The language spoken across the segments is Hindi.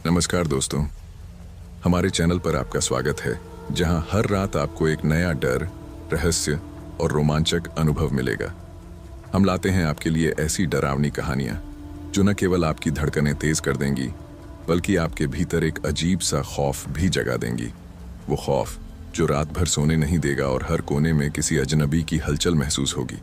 नमस्कार दोस्तों, हमारे चैनल पर आपका स्वागत है, जहां हर रात आपको एक नया डर, रहस्य और रोमांचक अनुभव मिलेगा। हम लाते हैं आपके लिए ऐसी डरावनी कहानियां जो न केवल आपकी धड़कनें तेज कर देंगी, बल्कि आपके भीतर एक अजीब सा खौफ भी जगा देंगी। वो खौफ जो रात भर सोने नहीं देगा और हर कोने में किसी अजनबी की हलचल महसूस होगी।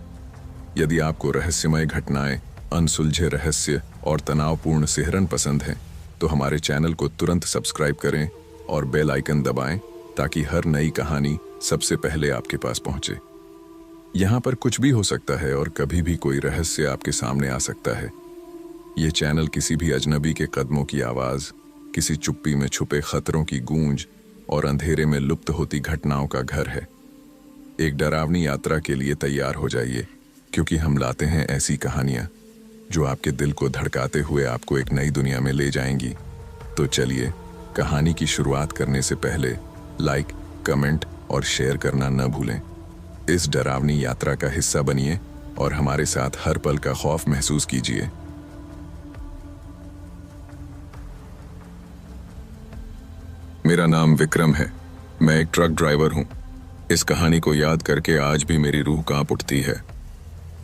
यदि आपको रहस्यमय घटनाएं, अनसुलझे रहस्य और तनावपूर्ण सिहरन पसंद हैं, तो हमारे चैनल को तुरंत सब्सक्राइब करें और बेल आइकन दबाएं ताकि हर नई कहानी सबसे पहले आपके पास पहुंचे। यहाँ पर कुछ भी हो सकता है और कभी भी कोई रहस्य आपके सामने आ सकता है। ये चैनल किसी भी अजनबी के कदमों की आवाज़, किसी चुप्पी में छुपे खतरों की गूंज और अंधेरे में लुप्त होती घटनाओं का घर है। एक डरावनी यात्रा के लिए तैयार हो जाइए, क्योंकि हम लाते हैं ऐसी कहानियाँ जो आपके दिल को धड़काते हुए आपको एक नई दुनिया में ले जाएंगी। तो चलिए, कहानी की शुरुआत करने से पहले लाइक, कमेंट और शेयर करना न भूलें। इस डरावनी यात्रा का हिस्सा बनिए और हमारे साथ हर पल का खौफ महसूस कीजिए। मेरा नाम विक्रम है। मैं एक ट्रक ड्राइवर हूँ। इस कहानी को याद करके आज भी मेरी रूह कांप उठती है।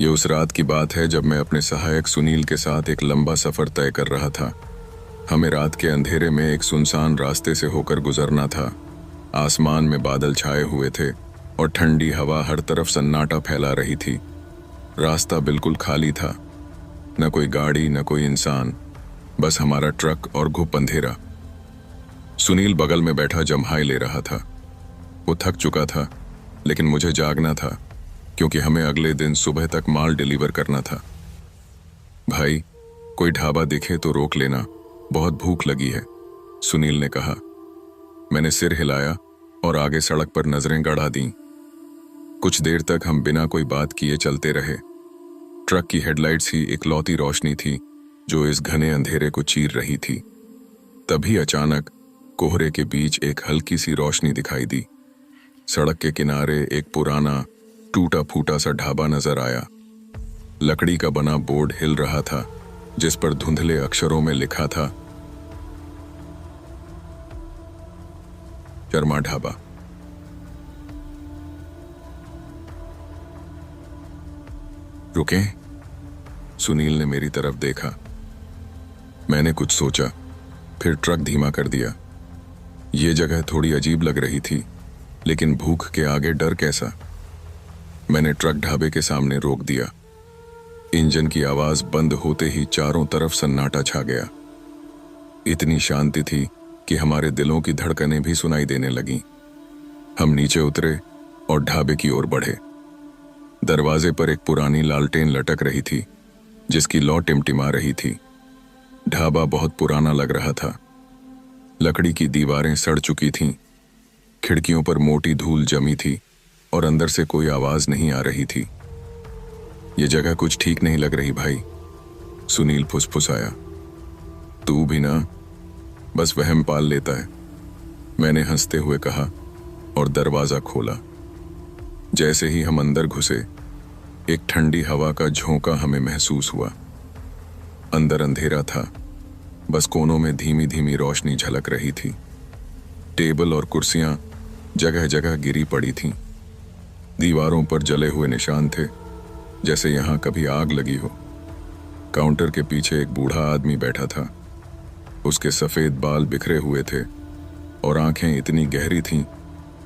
ये उस रात की बात है जब मैं अपने सहायक सुनील के साथ एक लंबा सफर तय कर रहा था। हमें रात के अंधेरे में एक सुनसान रास्ते से होकर गुजरना था। आसमान में बादल छाए हुए थे और ठंडी हवा हर तरफ सन्नाटा फैला रही थी। रास्ता बिल्कुल खाली था, न कोई गाड़ी, न कोई इंसान, बस हमारा ट्रक और घुप अंधेरा। सुनील बगल में बैठा जम्हाई ले रहा था। वो थक चुका था, लेकिन मुझे जागना था, क्योंकि हमें अगले दिन सुबह तक माल डिलीवर करना था। भाई, कोई ढाबा दिखे तो रोक लेना, बहुत भूख लगी है, सुनील ने कहा। मैंने सिर हिलाया और आगे सड़क पर नजरें गड़ा दीं। कुछ देर तक हम बिना कोई बात किए चलते रहे। ट्रक की हेडलाइट्स ही इकलौती रोशनी थी जो इस घने अंधेरे को चीर रही थी। तभी अचानक कोहरे के बीच एक हल्की सी रोशनी दिखाई दी। सड़क के किनारे एक पुराना टूटा फूटा सा ढाबा नजर आया। लकड़ी का बना बोर्ड हिल रहा था, जिस पर धुंधले अक्षरों में लिखा था, शर्मा ढाबा। रुकें? सुनील ने मेरी तरफ देखा। मैंने कुछ सोचा, फिर ट्रक धीमा कर दिया। ये जगह थोड़ी अजीब लग रही थी, लेकिन भूख के आगे डर कैसा। मैंने ट्रक ढाबे के सामने रोक दिया। इंजन की आवाज बंद होते ही चारों तरफ सन्नाटा छा गया। इतनी शांति थी कि हमारे दिलों की धड़कनें भी सुनाई देने लगीं। हम नीचे उतरे और ढाबे की ओर बढ़े। दरवाजे पर एक पुरानी लालटेन लटक रही थी, जिसकी लौ टिमटिमा रही थी। ढाबा बहुत पुराना लग रहा था। लकड़ी की दीवारें सड़ चुकी थीं, खिड़कियों पर मोटी धूल जमी थी और अंदर से कोई आवाज नहीं आ रही थी। ये जगह कुछ ठीक नहीं लग रही भाई, सुनील फुसफुसाया। तू भी ना बस वहम पाल लेता है, मैंने हंसते हुए कहा और दरवाजा खोला। जैसे ही हम अंदर घुसे, एक ठंडी हवा का झोंका हमें महसूस हुआ। अंदर अंधेरा था, बस कोनों में धीमी धीमी रोशनी झलक रही थी। टेबल और कुर्सियां जगह जगह गिरी पड़ी थीं। दीवारों पर जले हुए निशान थे, जैसे यहां कभी आग लगी हो। काउंटर के पीछे एक बूढ़ा आदमी बैठा था। उसके सफेद बाल बिखरे हुए थे और आंखें इतनी गहरी थीं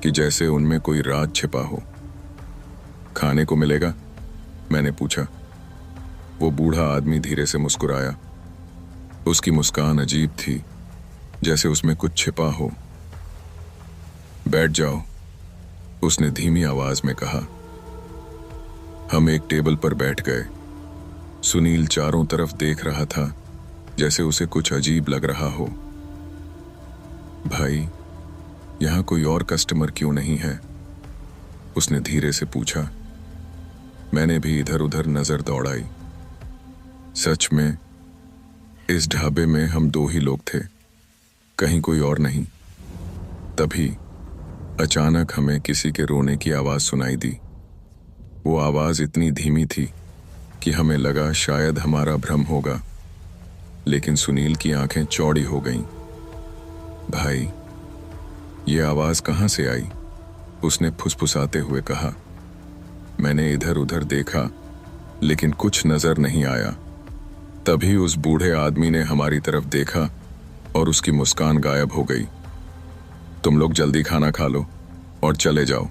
कि जैसे उनमें कोई राज छिपा हो। खाने को मिलेगा? मैंने पूछा। वो बूढ़ा आदमी धीरे से मुस्कुराया। उसकी मुस्कान अजीब थी, जैसे उसमें कुछ छिपा हो। बैठ जाओ, उसने धीमी आवाज में कहा। हम एक टेबल पर बैठ गए। सुनील चारों तरफ देख रहा था, जैसे उसे कुछ अजीब लग रहा हो। भाई, यहां कोई और कस्टमर क्यों नहीं है? उसने धीरे से पूछा। मैंने भी इधर उधर नजर दौड़ाई। सच में इस ढाबे में हम दो ही लोग थे, कहीं कोई और नहीं। तभी अचानक हमें किसी के रोने की आवाज सुनाई दी। वो आवाज इतनी धीमी थी कि हमें लगा शायद हमारा भ्रम होगा, लेकिन सुनील की आंखें चौड़ी हो गईं। भाई, ये आवाज कहाँ से आई? उसने फुसफुसाते हुए कहा। मैंने इधर उधर देखा, लेकिन कुछ नजर नहीं आया। तभी उस बूढ़े आदमी ने हमारी तरफ देखा और उसकी मुस्कान गायब हो गई। तुम लोग जल्दी खाना खा लो और चले जाओ,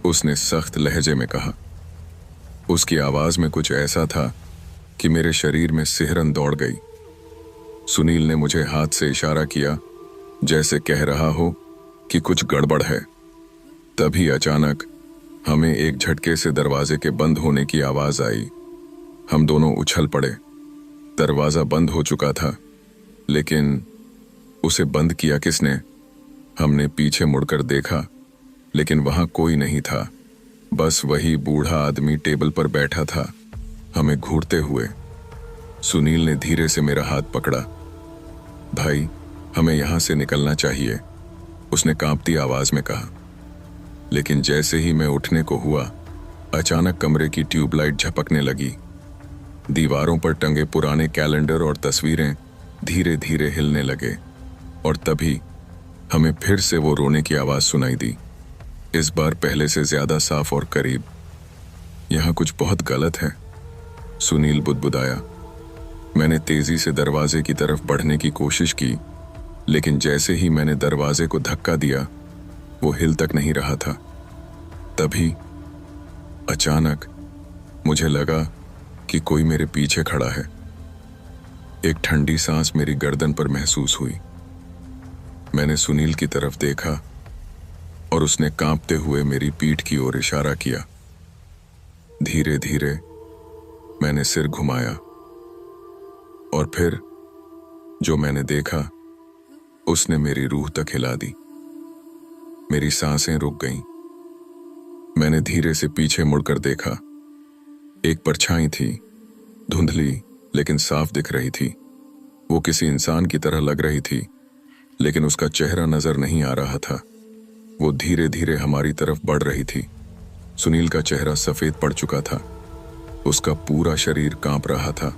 उसने सख्त लहजे में कहा। उसकी आवाज में कुछ ऐसा था कि मेरे शरीर में सिहरन दौड़ गई। सुनील ने मुझे हाथ से इशारा किया, जैसे कह रहा हो कि कुछ गड़बड़ है। तभी अचानक हमें एक झटके से दरवाजे के बंद होने की आवाज आई। हम दोनों उछल पड़े। दरवाजा बंद हो चुका था, लेकिन उसे बंद किया किसने? हमने पीछे मुड़कर देखा, लेकिन वहां कोई नहीं था। बस वही बूढ़ा आदमी टेबल पर बैठा था, हमें घूरते हुए। सुनील ने धीरे से मेरा हाथ पकड़ा। भाई, हमें यहां से निकलना चाहिए, उसने कांपती आवाज में कहा। लेकिन जैसे ही मैं उठने को हुआ, अचानक कमरे की ट्यूबलाइट झपकने लगी। दीवारों पर टंगे पुराने कैलेंडर और तस्वीरें धीरे धीरे हिलने लगे, और तभी हमें फिर से वो रोने की आवाज सुनाई दी, इस बार पहले से ज्यादा साफ और करीब। यहां कुछ बहुत गलत है, सुनील बुदबुदाया। मैंने तेजी से दरवाजे की तरफ बढ़ने की कोशिश की, लेकिन जैसे ही मैंने दरवाजे को धक्का दिया, वो हिल तक नहीं रहा था। तभी अचानक मुझे लगा कि कोई मेरे पीछे खड़ा है। एक ठंडी सांस मेरी गर्दन पर महसूस हुई। मैंने सुनील की तरफ देखा और उसने कांपते हुए मेरी पीठ की ओर इशारा किया। धीरे धीरे मैंने सिर घुमाया, और फिर जो मैंने देखा उसने मेरी रूह तक हिला दी। मेरी सांसें रुक गईं। मैंने धीरे से पीछे मुड़कर देखा। एक परछाई थी, धुंधली लेकिन साफ दिख रही थी। वो किसी इंसान की तरह लग रही थी, लेकिन उसका चेहरा नजर नहीं आ रहा था। वो धीरे धीरे हमारी तरफ बढ़ रही थी। सुनील का चेहरा सफेद पड़ चुका था, उसका पूरा शरीर कांप रहा था।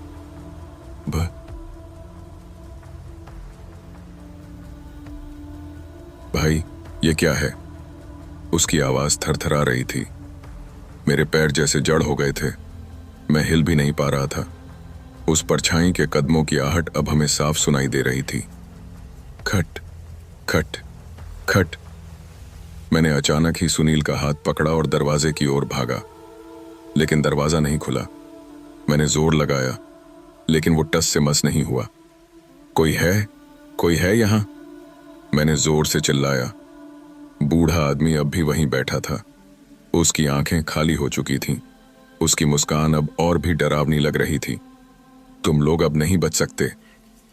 भाई, ये क्या है? उसकी आवाज थरथरा रही थी। मेरे पैर जैसे जड़ हो गए थे, मैं हिल भी नहीं पा रहा था। उस परछाई के कदमों की आहट अब हमें साफ सुनाई दे रही थी। खट खट खट। मैंने अचानक ही सुनील का हाथ पकड़ा और दरवाजे की ओर भागा, लेकिन दरवाजा नहीं खुला। मैंने जोर लगाया, लेकिन वो टस से मस नहीं हुआ। कोई है? कोई है यहां? मैंने जोर से चिल्लाया। बूढ़ा आदमी अब भी वहीं बैठा था। उसकी आंखें खाली हो चुकी थीं। उसकी मुस्कान अब और भी डरावनी लग रही थी। तुम लोग अब नहीं बच सकते,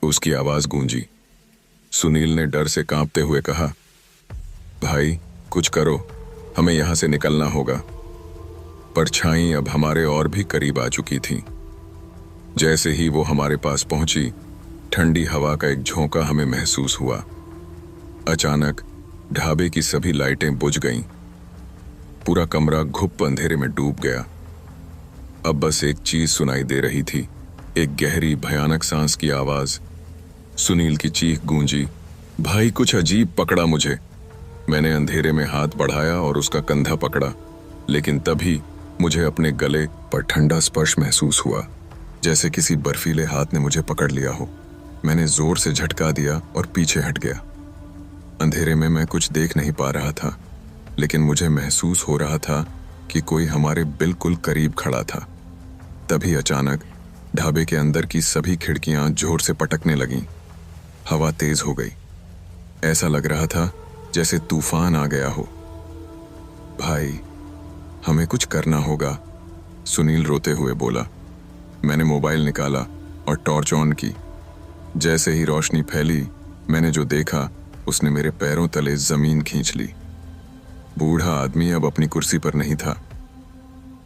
उसकी आवाज गूंजी। सुनील ने डर से कांपते हुए कहा, भाई कुछ करो, हमें यहां से निकलना होगा। परछाई अब हमारे और भी करीब आ चुकी थी। जैसे ही वो हमारे पास पहुंची, ठंडी हवा का एक झोंका हमें महसूस हुआ। अचानक ढाबे की सभी लाइटें बुझ गईं। पूरा कमरा घुप अंधेरे में डूब गया। अब बस एक चीज सुनाई दे रही थी, एक गहरी भयानक सांस की आवाज। सुनील की चीख गूंजी, भाई कुछ अजीब पकड़ा मुझे। मैंने अंधेरे में हाथ बढ़ाया और उसका कंधा पकड़ा, लेकिन तभी मुझे अपने गले पर ठंडा स्पर्श महसूस हुआ, जैसे किसी बर्फीले हाथ ने मुझे पकड़ लिया हो। मैंने जोर से झटका दिया और पीछे हट गया। अंधेरे में मैं कुछ देख नहीं पा रहा था, लेकिन मुझे महसूस हो रहा था कि कोई हमारे बिल्कुल करीब खड़ा था। तभी अचानक ढाबे के अंदर की सभी खिड़कियां जोर से पटकने लगीं। हवा तेज हो गई। ऐसा लग रहा था जैसे तूफान आ गया हो। भाई, हमें कुछ करना होगा, सुनील रोते हुए बोला। मैंने मोबाइल निकाला और टॉर्च ऑन की। जैसे ही रोशनी फैली, मैंने जो देखा उसने मेरे पैरों तले जमीन खींच ली। बूढ़ा आदमी अब अपनी कुर्सी पर नहीं था,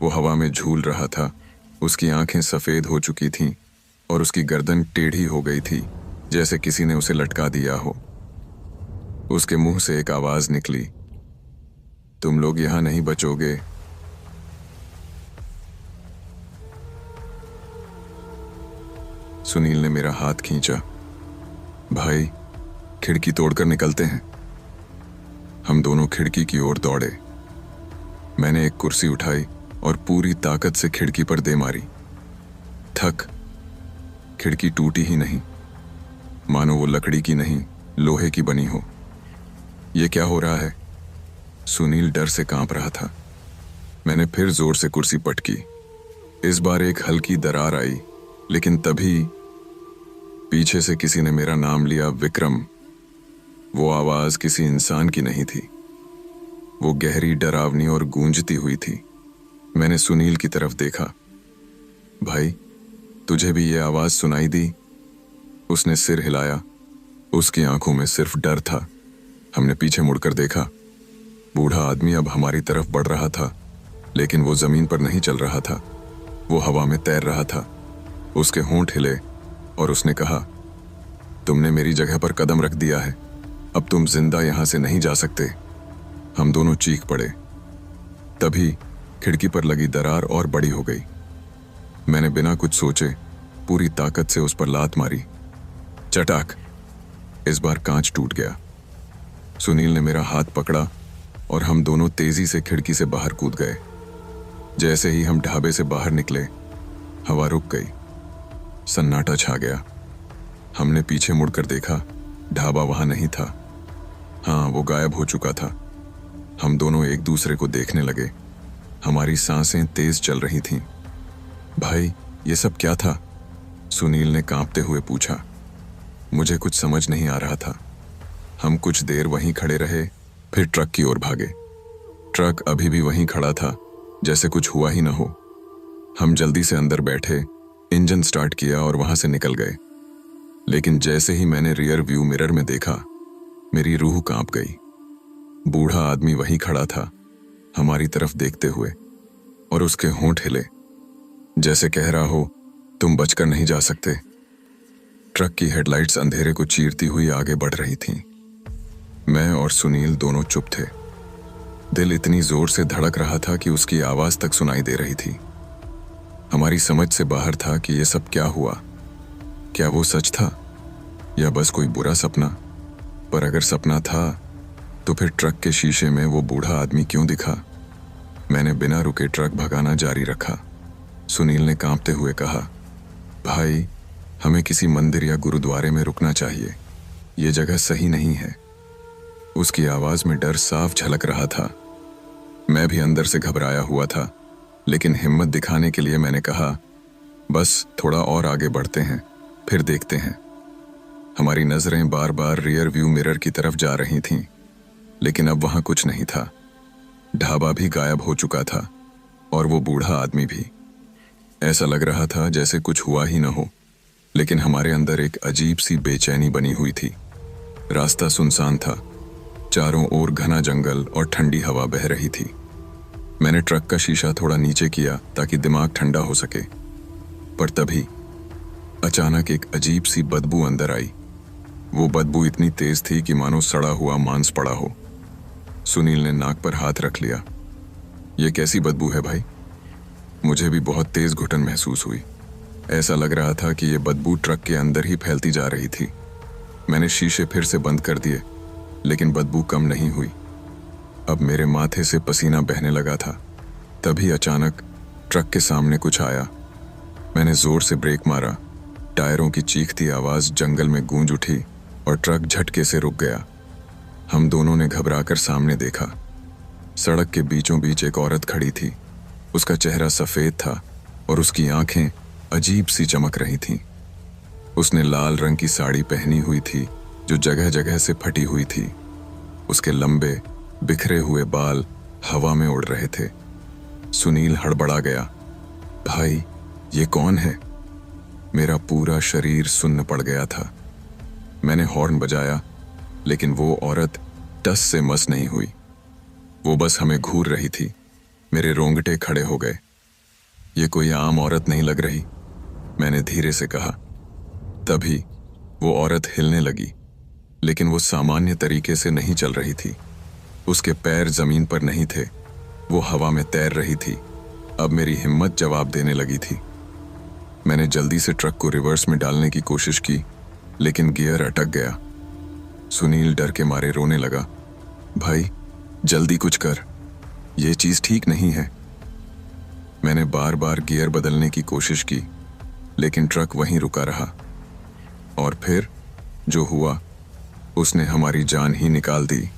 वो हवा में झूल रहा था। उसकी आंखें सफेद हो चुकी थीं और उसकी गर्दन टेढ़ी हो गई थी, जैसे किसी ने उसे लटका दिया हो। उसके मुंह से एक आवाज निकली, तुम लोग यहां नहीं बचोगे। सुनील ने मेरा हाथ खींचा। भाई, खिड़की तोड़कर निकलते हैं। हम दोनों खिड़की की ओर दौड़े। मैंने एक कुर्सी उठाई और पूरी ताकत से खिड़की पर दे मारी। थक, खिड़की टूटी ही नहीं, मानो वो लकड़ी की नहीं लोहे की बनी हो। ये क्या हो रहा है? सुनील डर से कांप रहा था। मैंने फिर जोर से कुर्सी पटकी। इस बार एक हल्की दरार आई, लेकिन तभी पीछे से किसी ने मेरा नाम लिया, विक्रम। वो आवाज किसी इंसान की नहीं थी, वो गहरी, डरावनी और गूंजती हुई थी। मैंने सुनील की तरफ देखा। भाई, तुझे भी ये आवाज सुनाई दी? उसने सिर हिलाया। उसकी आंखों में सिर्फ डर था। हमने पीछे मुड़कर देखा। बूढ़ा आदमी अब हमारी तरफ बढ़ रहा था, लेकिन वो जमीन पर नहीं चल रहा था, वो हवा में तैर रहा था। उसके होंठ हिले और उसने कहा, तुमने मेरी जगह पर कदम रख दिया है, अब तुम जिंदा यहां से नहीं जा सकते। हम दोनों चीख पड़े। तभी खिड़की पर लगी दरार और बड़ी हो गई। मैंने बिना कुछ सोचे पूरी ताकत से उस पर लात मारी। चटाक! इस बार कांच टूट गया। सुनील ने मेरा हाथ पकड़ा और हम दोनों तेजी से खिड़की से बाहर कूद गए। जैसे ही हम ढाबे से बाहर निकले, हवा रुक गई, सन्नाटा छा गया। हमने पीछे मुड़कर देखा, ढाबा वहां नहीं था। हाँ, वो गायब हो चुका था। हम दोनों एक दूसरे को देखने लगे। हमारी सांसें तेज चल रही थीं। भाई, ये सब क्या था? सुनील ने कांपते हुए पूछा। मुझे कुछ समझ नहीं आ रहा था। हम कुछ देर वहीं खड़े रहे, फिर ट्रक की ओर भागे। ट्रक अभी भी वहीं खड़ा था, जैसे कुछ हुआ ही न हो। हम जल्दी से अंदर बैठे, इंजन स्टार्ट किया और वहां से निकल गए। लेकिन जैसे ही मैंने रियर व्यू मिरर में देखा, मेरी रूह कांप गई। बूढ़ा आदमी वहीं खड़ा था, हमारी तरफ देखते हुए, और उसके होंठ हिले, जैसे कह रहा हो, तुम बचकर नहीं जा सकते। ट्रक की हेडलाइट्स अंधेरे को चीरती हुई आगे बढ़ रही थीं। मैं और सुनील दोनों चुप थे। दिल इतनी जोर से धड़क रहा था कि उसकी आवाज तक सुनाई दे रही थी। हमारी समझ से बाहर था कि यह सब क्या हुआ। क्या वो सच था या बस कोई बुरा सपना? पर अगर सपना था तो फिर ट्रक के शीशे में वो बूढ़ा आदमी क्यों दिखा? मैंने बिना रुके ट्रक भगाना जारी रखा। सुनील ने कांपते हुए कहा, भाई, हमें किसी मंदिर या गुरुद्वारे में रुकना चाहिए, ये जगह सही नहीं है। उसकी आवाज में डर साफ झलक रहा था। मैं भी अंदर से घबराया हुआ था, लेकिन हिम्मत दिखाने के लिए मैंने कहा, बस थोड़ा और आगे बढ़ते हैं, फिर देखते हैं। हमारी नजरें बार बार रियर व्यू मिरर की तरफ जा रही थीं, लेकिन अब वहां कुछ नहीं था। ढाबा भी गायब हो चुका था और वो बूढ़ा आदमी भी। ऐसा लग रहा था जैसे कुछ हुआ ही न हो, लेकिन हमारे अंदर एक अजीब सी बेचैनी बनी हुई थी। रास्ता सुनसान था, चारों ओर घना जंगल और ठंडी हवा बह रही थी। मैंने ट्रक का शीशा थोड़ा नीचे किया ताकि दिमाग ठंडा हो सके, पर तभी अचानक एक अजीब सी बदबू अंदर आई। वो बदबू इतनी तेज थी कि मानो सड़ा हुआ मांस पड़ा हो। सुनील ने नाक पर हाथ रख लिया। ये कैसी बदबू है भाई? मुझे भी बहुत तेज घुटन महसूस हुई। ऐसा लग रहा था कि ये बदबू ट्रक के अंदर ही फैलती जा रही थी। मैंने शीशे फिर से बंद कर दिए, लेकिन बदबू कम नहीं हुई। अब मेरे माथे से पसीना बहने लगा था। तभी अचानक ट्रक के सामने कुछ आया। मैंने जोर से ब्रेक मारा। टायरों की चीखती आवाज जंगल में गूंज उठी और ट्रक झटके से रुक गया। हम दोनों ने घबराकर सामने देखा। सड़क के बीचों बीच एक औरत खड़ी थी। उसका चेहरा सफेद था और उसकी आंखें अजीब सी चमक रही थीं। उसने लाल रंग की साड़ी पहनी हुई थी जो जगह जगह से फटी हुई थी। उसके लंबे बिखरे हुए बाल हवा में उड़ रहे थे। सुनील हड़बड़ा गया। भाई, ये कौन है? मेरा पूरा शरीर सुन्न पड़ गया था। मैंने हॉर्न बजाया, लेकिन वो औरत टस से मस नहीं हुई। वो बस हमें घूर रही थी। मेरे रोंगटे खड़े हो गए। ये कोई आम औरत नहीं लग रही, मैंने धीरे से कहा। तभी वो औरत हिलने लगी, लेकिन वो सामान्य तरीके से नहीं चल रही थी। उसके पैर जमीन पर नहीं थे, वो हवा में तैर रही थी। अब मेरी हिम्मत जवाब देने लगी थी। मैंने जल्दी से ट्रक को रिवर्स में डालने की कोशिश की, लेकिन गियर अटक गया। सुनील डर के मारे रोने लगा। भाई जल्दी कुछ कर, ये चीज ठीक नहीं है। मैंने बार बार गियर बदलने की कोशिश की, लेकिन ट्रक वहीं रुका रहा। और फिर जो हुआ, उसने हमारी जान ही निकाल दी।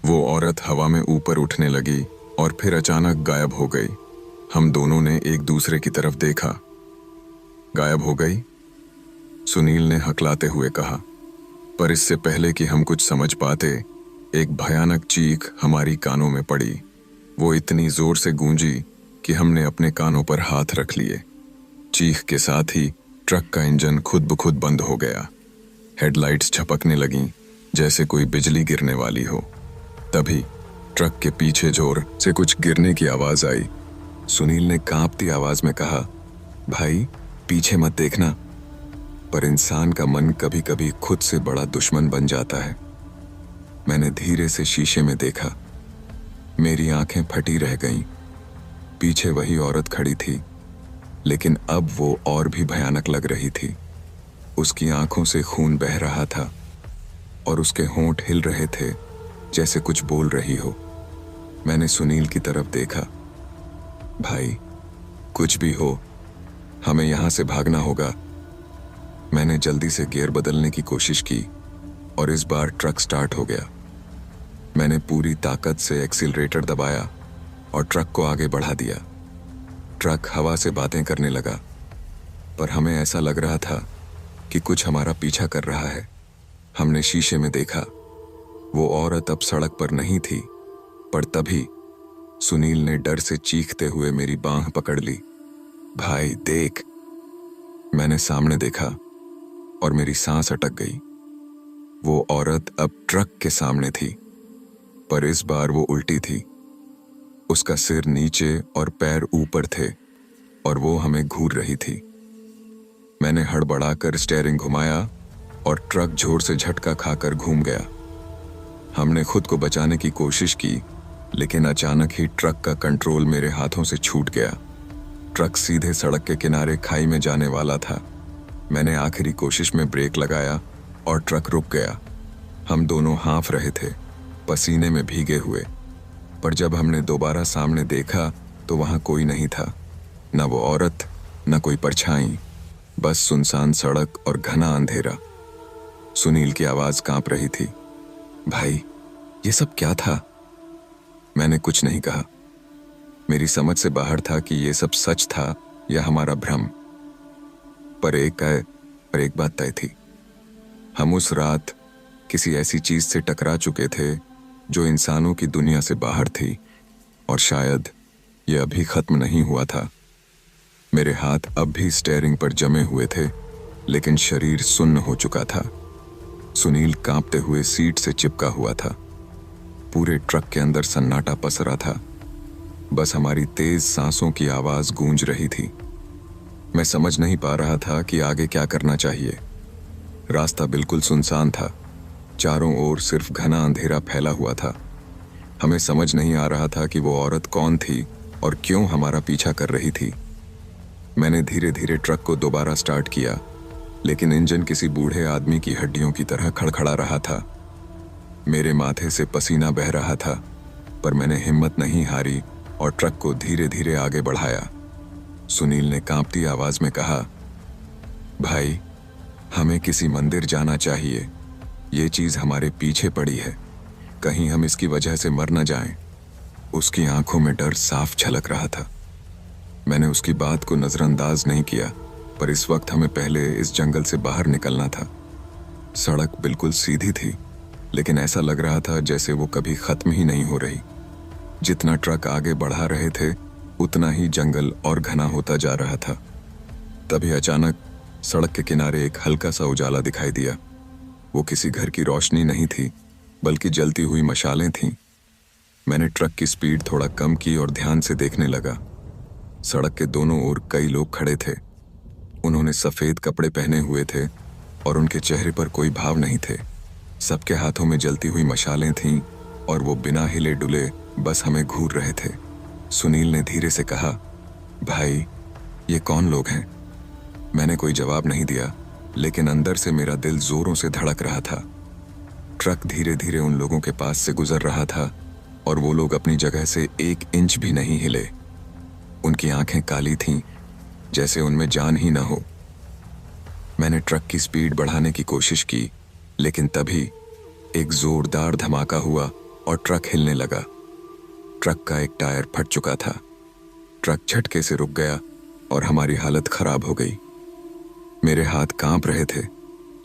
वो औरत हवा में ऊपर उठने लगी और फिर अचानक गायब हो गई। हम दोनों ने एक दूसरे की तरफ देखा। गायब हो गई? सुनील ने हकलाते हुए कहा। पर इससे पहले कि हम कुछ समझ पाते, एक भयानक चीख हमारी कानों में पड़ी। वो इतनी जोर से गूंजी कि हमने अपने कानों पर हाथ रख लिए। चीख के साथ ही ट्रक का इंजन खुद ब खुद बंद हो गया। हेडलाइट्स झपकने लगीं, जैसे कोई बिजली गिरने वाली हो। तभी ट्रक के पीछे जोर से कुछ गिरने की आवाज आई। सुनील ने कांपती आवाज में कहा, भाई पीछे मत देखना। पर इंसान का मन कभी कभी खुद से बड़ा दुश्मन बन जाता है। मैंने धीरे से शीशे में देखा। मेरी आंखें फटी रह गईं। पीछे वही औरत खड़ी थी, लेकिन अब वो और भी भयानक लग रही थी। उसकी आंखों से खून बह रहा था और उसके होंठ हिल रहे थे, जैसे कुछ बोल रही हो। मैंने सुनील की तरफ देखा। भाई कुछ भी हो, हमें यहां से भागना होगा। मैंने जल्दी से गियर बदलने की कोशिश की और इस बार ट्रक स्टार्ट हो गया। मैंने पूरी ताकत से एक्सीलरेटर दबाया और ट्रक को आगे बढ़ा दिया। ट्रक हवा से बातें करने लगा, पर हमें ऐसा लग रहा था कि कुछ हमारा पीछा कर रहा है। हमने शीशे में देखा, वो औरत अब सड़क पर नहीं थी। पर तभी सुनील ने डर से चीखते हुए मेरी बांह पकड़ ली। भाई देख। मैंने सामने देखा और मेरी सांस अटक गई। वो औरत अब ट्रक के सामने थी, पर इस बार वो उल्टी थी। उसका सिर नीचे और पैर ऊपर थे और वो हमें घूर रही थी। मैंने हड़बड़ाकर स्टीयरिंग घुमाया और ट्रक जोर से झटका खाकर घूम गया। हमने खुद को बचाने की कोशिश की, लेकिन अचानक ही ट्रक का कंट्रोल मेरे हाथों से छूट गया। ट्रक सीधे सड़क के किनारे खाई में जाने वाला था। मैंने आखिरी कोशिश में ब्रेक लगाया और ट्रक रुक गया। हम दोनों हाँफ रहे थे, पसीने में भीगे हुए। पर जब हमने दोबारा सामने देखा तो वहां कोई नहीं था। न वो औरत, न कोई परछाई, बस सुनसान सड़क और घना अंधेरा। सुनील की आवाज कांप रही थी। भाई ये सब क्या था? मैंने कुछ नहीं कहा। मेरी समझ से बाहर था कि ये सब सच था या हमारा भ्रम। पर एक बात तय थी। हम उस रात किसी ऐसी चीज से टकरा चुके थे जो इंसानों की दुनिया से बाहर थी, और शायद ये अभी खत्म नहीं हुआ था। मेरे हाथ अब भी स्टीयरिंग पर जमे हुए थे, लेकिन शरीर सुन्न हो चुका था। सुनील कांपते हुए सीट से चिपका हुआ था। पूरे ट्रक के अंदर सन्नाटा पसरा था। बस हमारी तेज सांसों की आवाज गूंज रही थी। मैं समझ नहीं पा रहा था कि आगे क्या करना चाहिए। रास्ता बिल्कुल सुनसान था। चारों ओर सिर्फ घना अंधेरा फैला हुआ था। हमें समझ नहीं आ रहा था कि वो औरत कौन थी और क्यों हमारा पीछा कर रही थी। मैंने धीरे धीरे ट्रक को दोबारा स्टार्ट किया, लेकिन इंजन किसी बूढ़े आदमी की हड्डियों की तरह खड़खड़ा रहा था। मेरे माथे से पसीना बह रहा था, पर मैंने हिम्मत नहीं हारी और ट्रक को धीरे धीरे आगे बढ़ाया। सुनील ने कांपती आवाज में कहा, भाई हमें किसी मंदिर जाना चाहिए। ये चीज हमारे पीछे पड़ी है, कहीं हम इसकी वजह से मर न जाएं। उसकी आंखों में डर साफ झलक रहा था। मैंने उसकी बात को नजरअंदाज नहीं किया, पर इस वक्त हमें पहले इस जंगल से बाहर निकलना था। सड़क बिल्कुल सीधी थी, लेकिन ऐसा लग रहा था जैसे वो कभी खत्म ही नहीं हो रही। जितना ट्रक आगे बढ़ा रहे थे, उतना ही जंगल और घना होता जा रहा था। तभी अचानक सड़क के किनारे एक हल्का सा उजाला दिखाई दिया। वो किसी घर की रोशनी नहीं थी, बल्कि जलती हुई मशालें थीं। मैंने ट्रक की स्पीड थोड़ा कम की और ध्यान से देखने लगा। सड़क के दोनों ओर कई लोग खड़े थे। उन्होंने सफेद कपड़े पहने हुए थे और उनके चेहरे पर कोई भाव नहीं थे। सबके हाथों में जलती हुई मशालें थीं और वो बिना हिले डुले बस हमें घूर रहे थे। सुनील ने धीरे से कहा, भाई ये कौन लोग हैं? मैंने कोई जवाब नहीं दिया, लेकिन अंदर से मेरा दिल जोरों से धड़क रहा था। ट्रक धीरे धीरे उन लोगों के पास से गुजर रहा था और वो लोग अपनी जगह से 1 इंच भी नहीं हिले। उनकी आंखें काली थीं, जैसे उनमें जान ही न हो। मैंने ट्रक की स्पीड बढ़ाने की कोशिश की, लेकिन तभी एक जोरदार धमाका हुआ और ट्रक हिलने लगा। ट्रक का एक टायर फट चुका था। ट्रक झटके से रुक गया और हमारी हालत खराब हो गई। मेरे हाथ कांप रहे थे,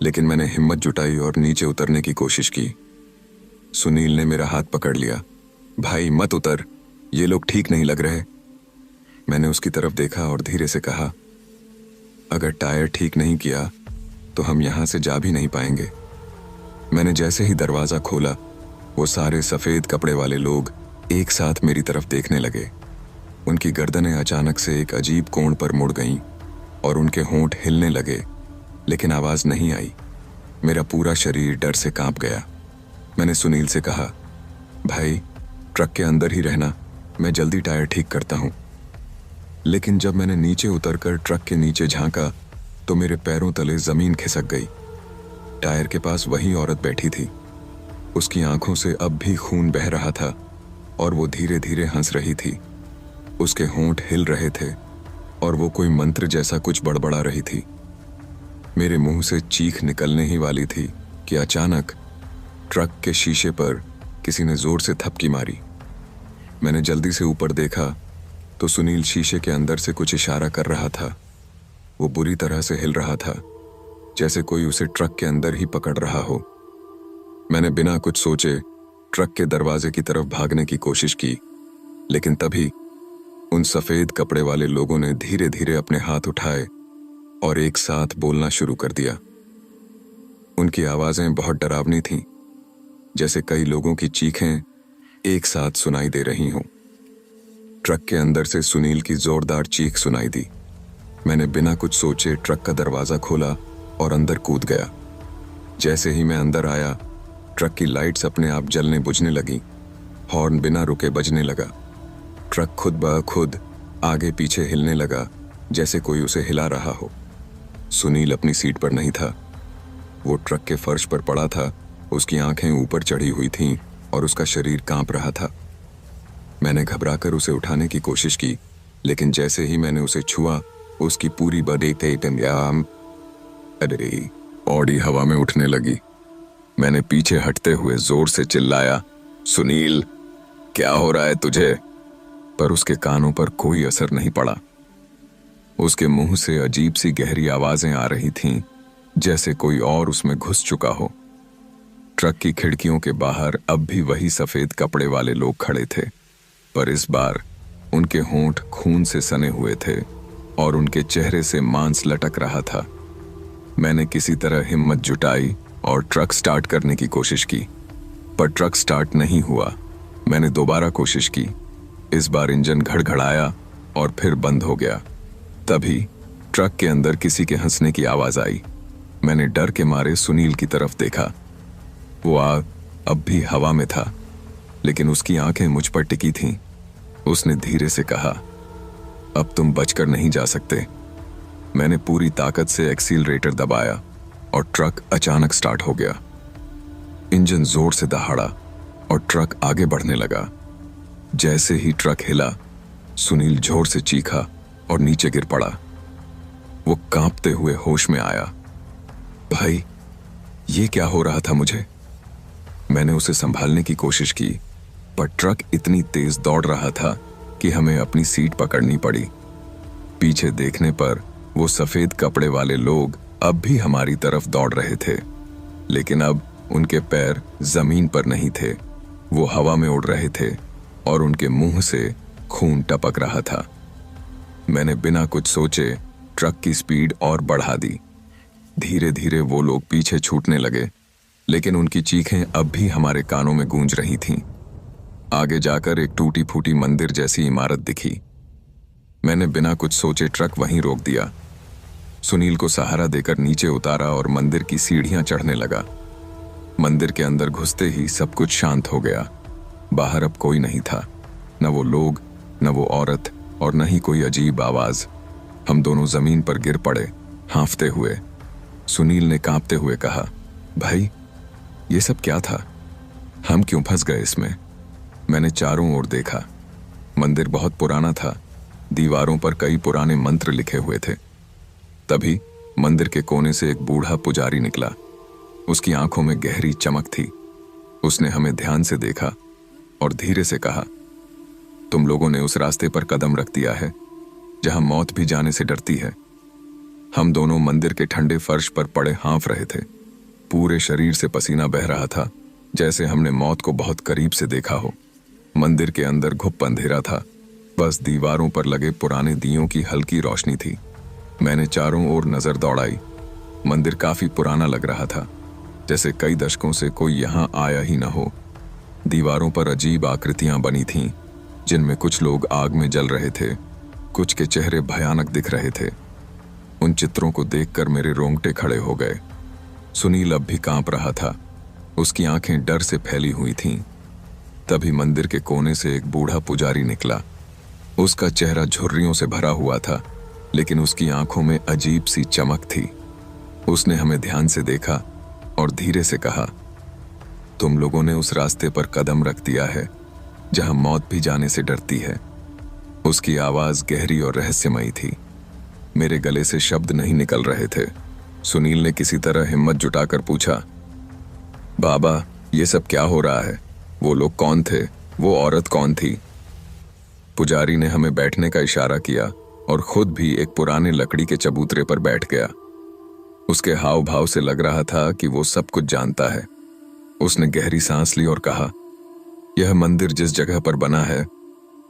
लेकिन मैंने हिम्मत जुटाई और नीचे उतरने की कोशिश की। सुनील ने मेरा हाथ पकड़ लिया। भाई मत उतर, ये लोग ठीक नहीं लग रहे। मैंने उसकी तरफ देखा और धीरे से कहा, अगर टायर ठीक नहीं किया तो हम यहां से जा भी नहीं पाएंगे। मैंने जैसे ही दरवाजा खोला, वो सारे सफेद कपड़े वाले लोग एक साथ मेरी तरफ देखने लगे। उनकी गर्दनें अचानक से एक अजीब कोण पर मुड़ गईं और उनके होंठ हिलने लगे, लेकिन आवाज नहीं आई। मेरा पूरा शरीर डर से कांप गया। मैंने सुनील से कहा, भाई ट्रक के अंदर ही रहना, मैं जल्दी टायर ठीक करता हूं। लेकिन जब मैंने नीचे उतरकर ट्रक के नीचे झांका तो मेरे पैरों तले जमीन खिसक गई। टायर के पास वही औरत बैठी थी। उसकी आंखों से अब भी खून बह रहा था और वो धीरे धीरे हंस रही थी। उसके होंठ हिल रहे थे और वो कोई मंत्र जैसा कुछ बड़बड़ा रही थी। मेरे मुंह से चीख निकलने ही वाली थी कि अचानक ट्रक के शीशे पर किसी ने जोर से थपकी मारी। मैंने जल्दी से ऊपर देखा तो सुनील शीशे के अंदर से कुछ इशारा कर रहा था। वो बुरी तरह से हिल रहा था, जैसे कोई उसे ट्रक के अंदर ही पकड़ रहा हो। मैंने बिना कुछ सोचे ट्रक के दरवाजे की तरफ भागने की कोशिश की, लेकिन तभी उन सफेद कपड़े वाले लोगों ने धीरे धीरे अपने हाथ उठाए और एक साथ बोलना शुरू कर दिया। उनकी आवाजें बहुत डरावनी थीं, जैसे कई लोगों की चीखें एक साथ सुनाई दे रही हों। ट्रक के अंदर से सुनील की जोरदार चीख सुनाई दी। मैंने बिना कुछ सोचे ट्रक का दरवाजा खोला और अंदर कूद गया। जैसे ही मैं अंदर आया, ट्रक की लाइट्स अपने आप जलने बुझने लगी। हॉर्न बिना रुके बजने लगा। ट्रक खुद ब खुद आगे पीछे हिलने लगा, जैसे कोई उसे हिला रहा हो। सुनील अपनी सीट पर नहीं था। वो ट्रक के फर्श पर पड़ा था। उसकी आंखें ऊपर चढ़ी हुई थीं और उसका शरीर कांप रहा था। मैंने घबराकर उसे उठाने की कोशिश की, लेकिन जैसे ही मैंने उसे छुआ, उसकी पूरी बॉडी बॉडी हवा में उठने लगी। मैंने पीछे हटते हुए जोर से चिल्लाया, सुनील क्या हो रहा है तुझे? पर उसके कानों पर कोई असर नहीं पड़ा। उसके मुंह से अजीब सी गहरी आवाजें आ रही थीं, जैसे कोई और उसमें घुस चुका हो। ट्रक की खिड़कियों के बाहर अब भी वही सफेद कपड़े वाले लोग खड़े थे, पर इस बार उनके होंठ खून से सने हुए थे और उनके चेहरे से मांस लटक रहा था। मैंने किसी तरह हिम्मत जुटाई और ट्रक स्टार्ट करने की कोशिश की, पर ट्रक स्टार्ट नहीं हुआ। मैंने दोबारा कोशिश की। इस बार इंजन घड़घड़ाया और फिर बंद हो गया। तभी ट्रक के अंदर किसी के हंसने की आवाज आई। मैंने डर के मारे सुनील की तरफ देखा। वो आग अब भी हवा में था, लेकिन उसकी आंखें मुझ पर टिकी थीं। उसने धीरे से कहा, अब तुम बचकर नहीं जा सकते। मैंने पूरी ताकत से एक्सीलरेटर दबाया और ट्रक अचानक स्टार्ट हो गया। इंजन जोर से दहाड़ा और ट्रक आगे बढ़ने लगा। जैसे ही ट्रक हिला, सुनील जोर से चीखा और नीचे गिर पड़ा। वो कांपते हुए होश में आया। भाई, ये क्या हो रहा था मुझे? मैंने उसे संभालने की कोशिश की, पर ट्रक इतनी तेज दौड़ रहा था कि हमें अपनी सीट पकड़नी पड़ी। पीछे देखने पर वो सफेद कपड़े वाले लोग अब भी हमारी तरफ दौड़ रहे थे, लेकिन अब उनके पैर जमीन पर नहीं थे। वो हवा में उड़ रहे थे और उनके मुंह से खून टपक रहा था। मैंने बिना कुछ सोचे ट्रक की स्पीड और बढ़ा दी। धीरे धीरे वो लोग पीछे छूटने लगे, लेकिन उनकी चीखें अब भी हमारे कानों में गूंज रही थीं। आगे जाकर एक टूटी फूटी मंदिर जैसी इमारत दिखी। मैंने बिना कुछ सोचे ट्रक वहीं रोक दिया। सुनील को सहारा देकर नीचे उतारा और मंदिर की सीढ़ियां चढ़ने लगा। मंदिर के अंदर घुसते ही सब कुछ शांत हो गया। बाहर अब कोई नहीं था, न वो लोग, न वो औरत और न ही कोई अजीब आवाज। हम दोनों जमीन पर गिर पड़े, हांफते हुए। सुनील ने कांपते हुए कहा, भाई ये सब क्या था? हम क्यों फंस गए इसमें? मैंने चारों ओर देखा। मंदिर बहुत पुराना था, दीवारों पर कई पुराने मंत्र लिखे हुए थे। तभी मंदिर के कोने से एक बूढ़ा पुजारी निकला। उसकी आंखों में गहरी चमक थी। उसने हमें ध्यान से देखा और धीरे से कहा, तुम लोगों ने उस रास्ते पर कदम रख दिया है जहां मौत भी जाने से डरती है। हम दोनों मंदिर के ठंडे फर्श पर पड़े हाँफ रहे थे। पूरे शरीर से पसीना बह रहा था, जैसे हमने मौत को बहुत करीब से देखा हो। मंदिर के अंदर घुप अंधेरा था, बस दीवारों पर लगे पुराने दियों की हल्की रोशनी थी। मैंने चारों ओर नजर दौड़ाई। मंदिर काफी पुराना लग रहा था, जैसे कई दशकों से कोई यहाँ आया ही न हो। दीवारों पर अजीब आकृतियां बनी थीं, जिनमें कुछ लोग आग में जल रहे थे, कुछ के चेहरे भयानक दिख रहे थे। उन चित्रों को देखकर मेरे रोंगटे खड़े हो गए। सुनील अब भी कांप रहा था, उसकी आंखें डर से फैली हुई थीं। तभी मंदिर के कोने से एक बूढ़ा पुजारी निकला। उसका चेहरा झुर्रियों से भरा हुआ था, लेकिन उसकी आंखों में अजीब सी चमक थी। उसने हमें ध्यान से देखा और धीरे से कहा, तुम लोगों ने उस रास्ते पर कदम रख दिया है जहां मौत भी जाने से डरती है। उसकी आवाज गहरी और रहस्यमयी थी। मेरे गले से शब्द नहीं निकल रहे थे। सुनील ने किसी तरह हिम्मत जुटाकर पूछा, बाबा, ये सब क्या हो रहा है? वो लोग कौन थे? वो औरत कौन थी? पुजारी ने हमें बैठने का इशारा किया और खुद भी एक पुराने लकड़ी के चबूतरे पर बैठ गया। उसके हाव भाव से लग रहा था कि वो सब कुछ जानता है। उसने गहरी सांस ली और कहा, यह मंदिर जिस जगह पर बना है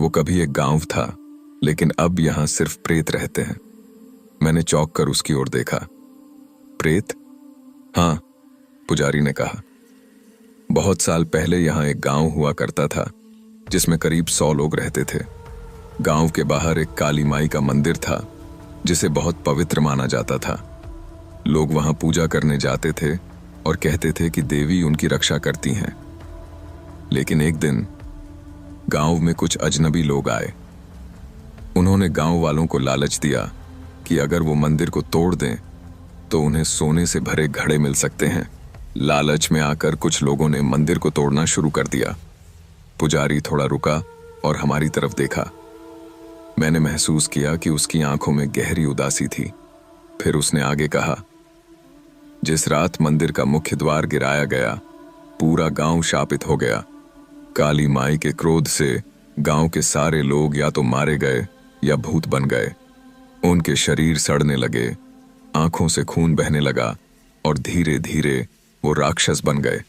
वो कभी एक गांव था, लेकिन अब यहां सिर्फ प्रेत रहते हैं। मैंने चौंक कर उसकी ओर देखा। प्रेत? हाँ, पुजारी ने कहा। बहुत साल पहले यहां एक गांव हुआ करता था जिसमें करीब 100 लोग रहते थे। गांव के बाहर एक काली माई का मंदिर था जिसे बहुत पवित्र माना जाता था। लोग वहां पूजा करने जाते थे और कहते थे कि देवी उनकी रक्षा करती हैं। लेकिन एक दिन गांव में कुछ अजनबी लोग आए। उन्होंने गांव वालों को लालच दिया कि अगर वो मंदिर को तोड़ दें तो उन्हें सोने से भरे घड़े मिल सकते हैं। लालच में आकर कुछ लोगों ने मंदिर को तोड़ना शुरू कर दिया। पुजारी थोड़ा रुका और हमारी तरफ देखा। मैंने महसूस किया कि उसकी आंखों में गहरी उदासी थी। फिर उसने आगे कहा, जिस रात मंदिर का मुख्य द्वार गिराया गया, पूरा गांव शापित हो गया। काली माई के क्रोध से गांव के सारे लोग या तो मारे गए या भूत बन गए। उनके शरीर सड़ने लगे, आंखों से खून बहने लगा और धीरे धीरे वो राक्षस बन गए।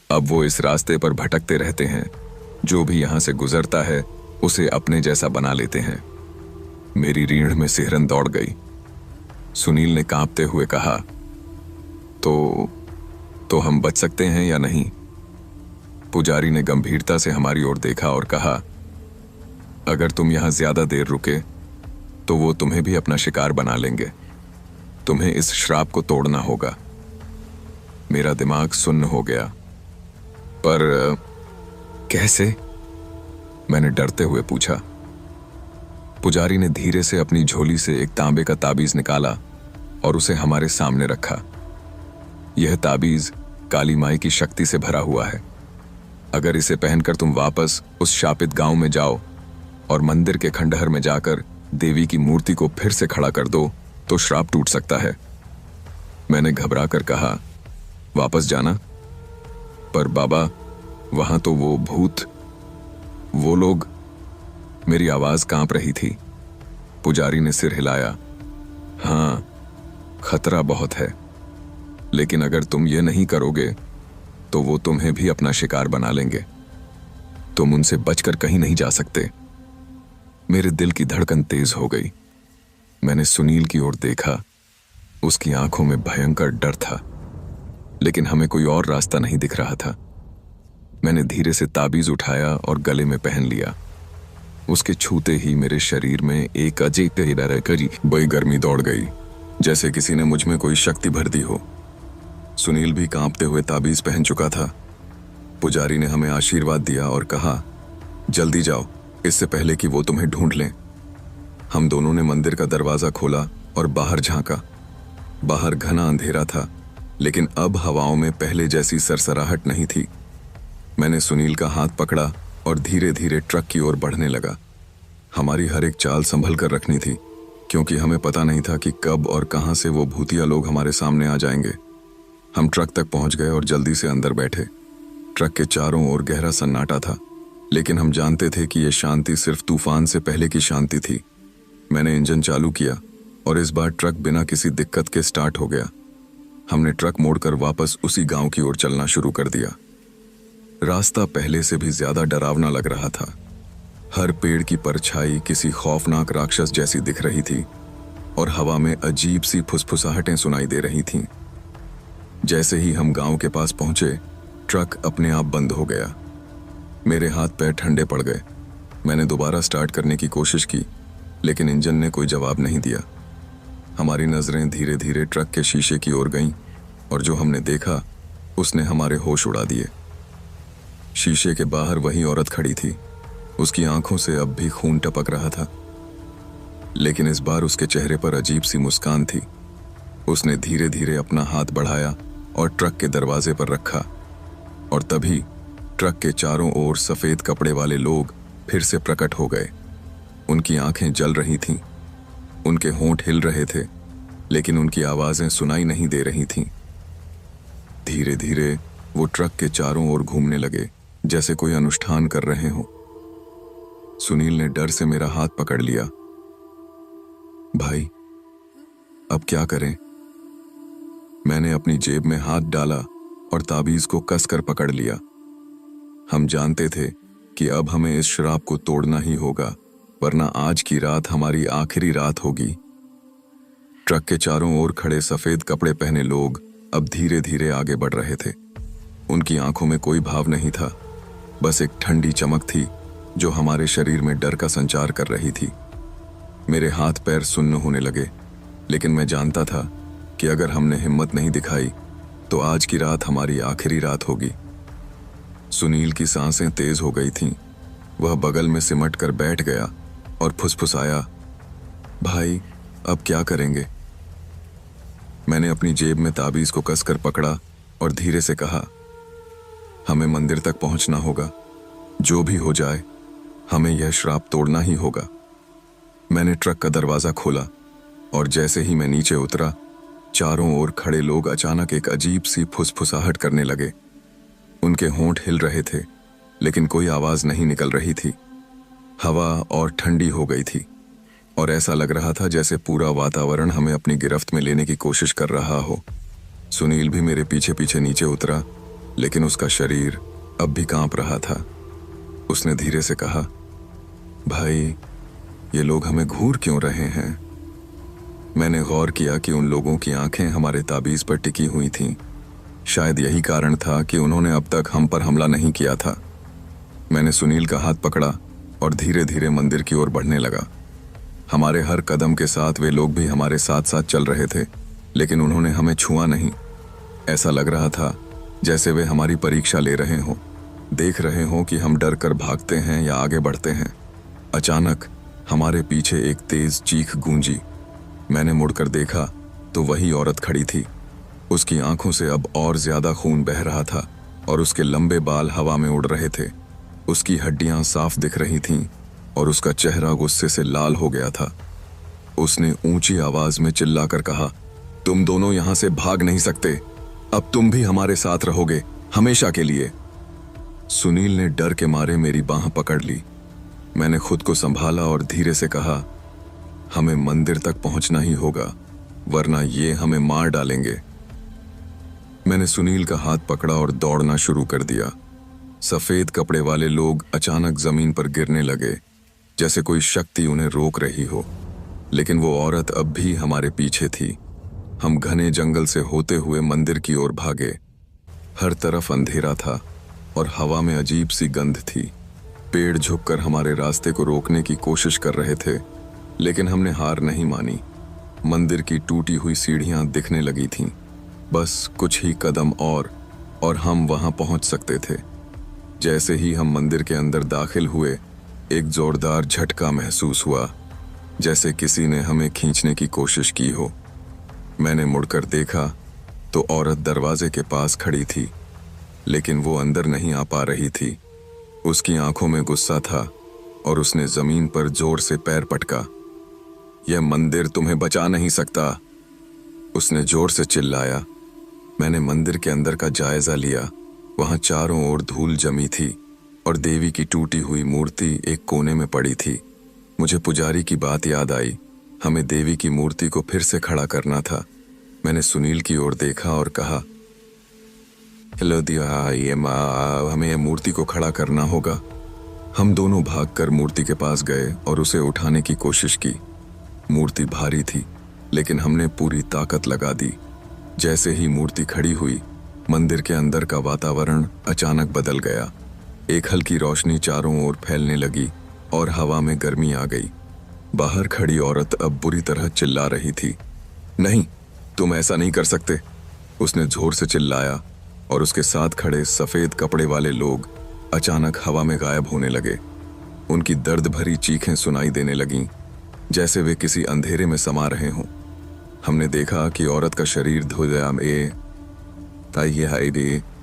अब वो इस रास्ते पर भटकते रहते हैं। जो भी यहां से गुजरता है उसे अपने जैसा बना लेते हैं। मेरी रीढ़ में सिहरन दौड़ गई। सुनील ने कांपते हुए कहा, तो हम बच सकते हैं या नहीं? पुजारी ने गंभीरता से हमारी ओर देखा और कहा, अगर तुम यहां ज्यादा देर रुके तो वो तुम्हें भी अपना शिकार बना लेंगे। तुम्हें इस श्राप को तोड़ना होगा। मेरा दिमाग सुन्न हो गया। पर कैसे? मैंने डरते हुए पूछा। पुजारी ने धीरे से अपनी झोली से एक तांबे का ताबीज निकाला और उसे हमारे सामने रखा। यह ताबीज काली माई की शक्ति से भरा हुआ है। अगर इसे पहनकर तुम वापस उस शापित गांव में जाओ और मंदिर के खंडहर में जाकर देवी की मूर्ति को फिर से खड़ा कर दो तो श्राप टूट सकता है। मैंने घबरा कर कहा, वापस जाना? पर बाबा, वहां तो वो भूत, वो लोग। मेरी आवाज कांप रही थी। पुजारी ने सिर हिलाया। हाँ, खतरा बहुत है, लेकिन अगर तुम ये नहीं करोगे तो वो तुम्हें भी अपना शिकार बना लेंगे। तुम उनसे बचकर कहीं नहीं जा सकते। मेरे दिल की धड़कन तेज हो गई। मैंने सुनील की ओर देखा। उसकी आंखों में भयंकर डर था, लेकिन हमें कोई और रास्ता नहीं दिख रहा था। मैंने धीरे से ताबीज उठाया और गले में पहन लिया। उसके छूते ही मेरे शरीर में एक अजीब गर्मी दौड़ गई, जैसे किसी ने मुझ में कोई शक्ति भर दी हो। सुनील भी कांपते हुए ताबीज पहन चुका था। पुजारी ने हमें आशीर्वाद दिया और कहा, जल्दी जाओ, इससे पहले कि वो तुम्हें ढूंढ लें। हम दोनों ने मंदिर का दरवाजा खोला और बाहर झांका। बाहर घना अंधेरा था, लेकिन अब हवाओं में पहले जैसी सरसराहट नहीं थी। मैंने सुनील का हाथ पकड़ा और धीरे धीरे ट्रक की ओर बढ़ने लगा। हमारी हर एक चाल संभल कर रखनी थी, क्योंकि हमें पता नहीं था कि कब और कहां से वो भूतिया लोग हमारे सामने आ जाएंगे। हम ट्रक तक पहुंच गए और जल्दी से अंदर बैठे। ट्रक के चारों ओर गहरा सन्नाटा था, लेकिन हम जानते थे कि यह शांति सिर्फ तूफान से पहले की शांति थी। मैंने इंजन चालू किया और इस बार ट्रक बिना किसी दिक्कत के स्टार्ट हो गया। हमने ट्रक मोड़कर वापस उसी गांव की ओर चलना शुरू कर दिया। रास्ता पहले से भी ज्यादा डरावना लग रहा था। हर पेड़ की परछाई किसी खौफनाक राक्षस जैसी दिख रही थी और हवा में अजीब सी फुसफुसाहटें सुनाई दे रही थीं। जैसे ही हम गांव के पास पहुंचे, ट्रक अपने आप बंद हो गया। मेरे हाथ पैर ठंडे पड़ गए। मैंने दोबारा स्टार्ट करने की कोशिश की, लेकिन इंजन ने कोई जवाब नहीं दिया। हमारी नजरें धीरे धीरे ट्रक के शीशे की ओर गईं और जो हमने देखा उसने हमारे होश उड़ा दिए। शीशे के बाहर वही औरत खड़ी थी। उसकी आंखों से अब भी खून टपक रहा था, लेकिन इस बार उसके चेहरे पर अजीब सी मुस्कान थी। उसने धीरे धीरे अपना हाथ बढ़ाया और ट्रक के दरवाजे पर रखा, और तभी ट्रक के चारों ओर सफेद कपड़े वाले लोग फिर से प्रकट हो गए। उनकी आंखें जल रही थीं, उनके होंठ हिल रहे थे, लेकिन उनकी आवाजें सुनाई नहीं दे रही थीं। धीरे धीरे वो ट्रक के चारों ओर घूमने लगे, जैसे कोई अनुष्ठान कर रहे हो। सुनील ने डर से मेरा हाथ पकड़ लिया। भाई, अब क्या करें? मैंने अपनी जेब में हाथ डाला और ताबीज को कसकर पकड़ लिया। हम जानते थे कि अब हमें इस श्राप को तोड़ना ही होगा, वरना आज की रात हमारी आखिरी रात होगी। ट्रक के चारों ओर खड़े सफेद कपड़े पहने लोग अब धीरे धीरे आगे बढ़ रहे थे। उनकी आंखों में कोई भाव नहीं था, बस एक ठंडी चमक थी जो हमारे शरीर में डर का संचार कर रही थी। मेरे हाथ पैर सुन्न होने लगे, लेकिन मैं जानता था कि अगर हमने हिम्मत नहीं दिखाई तो आज की रात हमारी आखिरी रात होगी। सुनील की सांसें तेज हो गई थीं। वह बगल में सिमट कर बैठ गया और फुसफुसाया, भाई, अब क्या करेंगे? मैंने अपनी जेब में ताबीज को कसकर पकड़ा और धीरे से कहा, हमें मंदिर तक पहुंचना होगा। जो भी हो जाए, हमें यह श्राप तोड़ना ही होगा। मैंने ट्रक का दरवाजा खोला और जैसे ही मैं नीचे उतरा, चारों ओर खड़े लोग अचानक एक अजीब सी फुसफुसाहट करने लगे। उनके होंठ हिल रहे थे, लेकिन कोई आवाज नहीं निकल रही थी। हवा और ठंडी हो गई थी और ऐसा लग रहा था जैसे पूरा वातावरण हमें अपनी गिरफ्त में लेने की कोशिश कर रहा हो। सुनील भी मेरे पीछे पीछे नीचे उतरा, लेकिन उसका शरीर अब भी कांप रहा था। उसने धीरे से कहा, भाई, ये लोग हमें घूर क्यों रहे हैं? मैंने गौर किया कि उन लोगों की आंखें हमारे ताबीज पर टिकी हुई थीं। शायद यही कारण था कि उन्होंने अब तक हम पर हमला नहीं किया था। मैंने सुनील का हाथ पकड़ा और धीरे धीरे मंदिर की ओर बढ़ने लगा। हमारे हर कदम के साथ वे लोग भी हमारे साथ साथ चल रहे थे, लेकिन उन्होंने हमें छुआ नहीं। ऐसा लग रहा था जैसे वे हमारी परीक्षा ले रहे हों, देख रहे हों कि हम डर कर भागते हैं या आगे बढ़ते हैं। अचानक हमारे पीछे एक तेज चीख गूंजी। मैंने मुड़कर देखा तो वही औरत खड़ी थी। उसकी आंखों से अब और ज्यादा खून बह रहा था और उसके लंबे बाल हवा में उड़ रहे थे। उसकी हड्डियां साफ दिख रही थीं और उसका चेहरा गुस्से से लाल हो गया था। उसने ऊंची आवाज में चिल्लाकर कहा, तुम दोनों यहां से भाग नहीं सकते। अब तुम भी हमारे साथ रहोगे, हमेशा के लिए। सुनील ने डर के मारे मेरी बांह पकड़ ली। मैंने खुद को संभाला और धीरे से कहा, हमें मंदिर तक पहुंचना ही होगा, वरना ये हमें मार डालेंगे। मैंने सुनील का हाथ पकड़ा और दौड़ना शुरू कर दिया। सफेद कपड़े वाले लोग अचानक जमीन पर गिरने लगे, जैसे कोई शक्ति उन्हें रोक रही हो, लेकिन वो औरत अब भी हमारे पीछे थी। हम घने जंगल से होते हुए मंदिर की ओर भागे। हर तरफ अंधेरा था और हवा में अजीब सी गंध थी। पेड़ झुककर हमारे रास्ते को रोकने की कोशिश कर रहे थे, लेकिन हमने हार नहीं मानी। मंदिर की टूटी हुई सीढ़ियां दिखने लगी थीं। बस कुछ ही कदम और हम वहां पहुंच सकते थे। जैसे ही हम मंदिर के अंदर दाखिल हुए, एक जोरदार झटका महसूस हुआ, जैसे किसी ने हमें खींचने की कोशिश की हो। मैंने मुड़कर देखा तो औरत दरवाजे के पास खड़ी थी, लेकिन वो अंदर नहीं आ पा रही थी। उसकी आंखों में गुस्सा था और उसने जमीन पर जोर से पैर पटका। यह मंदिर तुम्हें बचा नहीं सकता, उसने जोर से चिल्लाया। मैंने मंदिर के अंदर का जायजा लिया। वहां चारों ओर धूल जमी थी और देवी की टूटी हुई मूर्ति एक कोने में पड़ी थी। मुझे पुजारी की बात याद आई। हमें देवी की मूर्ति को फिर से खड़ा करना था। मैंने सुनील की ओर देखा और कहा, हेलो दिया, ये माँ, हमें यह मूर्ति को खड़ा करना होगा। हम दोनों भागकर मूर्ति के पास गए और उसे उठाने की कोशिश की। मूर्ति भारी थी, लेकिन हमने पूरी ताकत लगा दी। जैसे ही मूर्ति खड़ी हुई, मंदिर के अंदर का वातावरण अचानक बदल गया। एक हल्की रोशनी चारों ओर फैलने लगी और हवा में गर्मी आ गई। बाहर खड़ी औरत अब बुरी तरह चिल्ला रही थी। नहीं, तुम ऐसा नहीं कर सकते, उसने जोर से चिल्लाया और उसके साथ खड़े सफेद कपड़े वाले लोग अचानक हवा में गायब होने लगे। उनकी दर्द भरी चीखें सुनाई देने लगीं, जैसे वे किसी अंधेरे में समा रहे हों। हमने देखा कि औरत का शरीर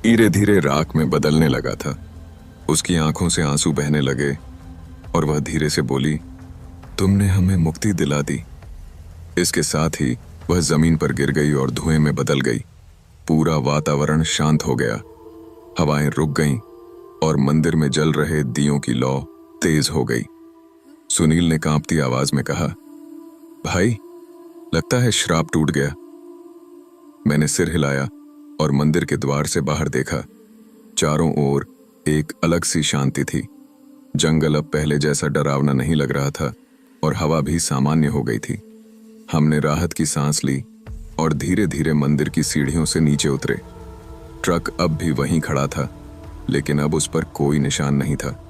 धीरे धीरे राख में बदलने लगा था। उसकी आंखों से आंसू बहने लगे और वह धीरे से बोली, तुमने हमें मुक्ति दिला दी। इसके साथ ही वह जमीन पर गिर गई और धुएं में बदल गई। पूरा वातावरण शांत हो गया। हवाएं रुक गईं और मंदिर में जल रहे दियों की लौ तेज हो गई। सुनील ने कांपती आवाज में कहा, भाई, लगता है श्राप टूट गया। मैंने सिर हिलाया और मंदिर के द्वार से बाहर देखा। चारों ओर एक अलग सी शांति थी। जंगल अब पहले जैसा डरावना नहीं लग रहा था और हवा भी सामान्य हो गई थी। हमने राहत की सांस ली और धीरे धीरे मंदिर की सीढ़ियों से नीचे उतरे। ट्रक अब भी वहीं खड़ा था, लेकिन अब उस पर कोई निशान नहीं था।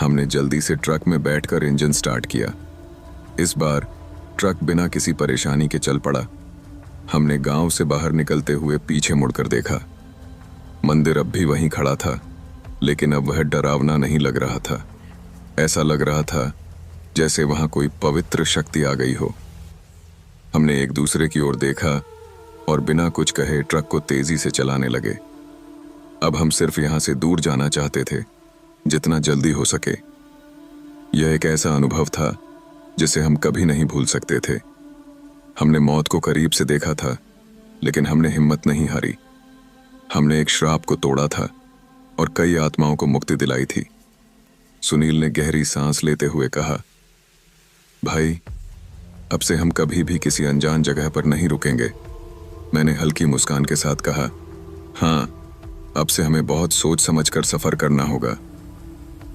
हमने जल्दी से ट्रक में बैठकर इंजन स्टार्ट किया। इस बार ट्रक बिना किसी परेशानी के चल पड़ा। हमने गांव से बाहर निकलते हुए पीछे मुड़कर देखा। मंदिर अब भी वहीं खड़ा था, लेकिन अब वह डरावना नहीं लग रहा था। ऐसा लग रहा था जैसे वहां कोई पवित्र शक्ति आ गई हो। हमने एक दूसरे की ओर देखा और बिना कुछ कहे ट्रक को तेजी से चलाने लगे। अब हम सिर्फ यहां से दूर जाना चाहते थे, जितना जल्दी हो सके। यह एक ऐसा अनुभव था जिसे हम कभी नहीं भूल सकते थे। हमने मौत को करीब से देखा था, लेकिन हमने हिम्मत नहीं हारी। हमने एक श्राप को तोड़ा था और कई आत्माओं को मुक्ति दिलाई थी। सुनील ने गहरी सांस लेते हुए कहा, भाई, अब से हम कभी भी किसी अनजान जगह पर नहीं रुकेंगे। मैंने हल्की मुस्कान के साथ कहा, हाँ, अब से हमें बहुत सोच समझकर सफर करना होगा।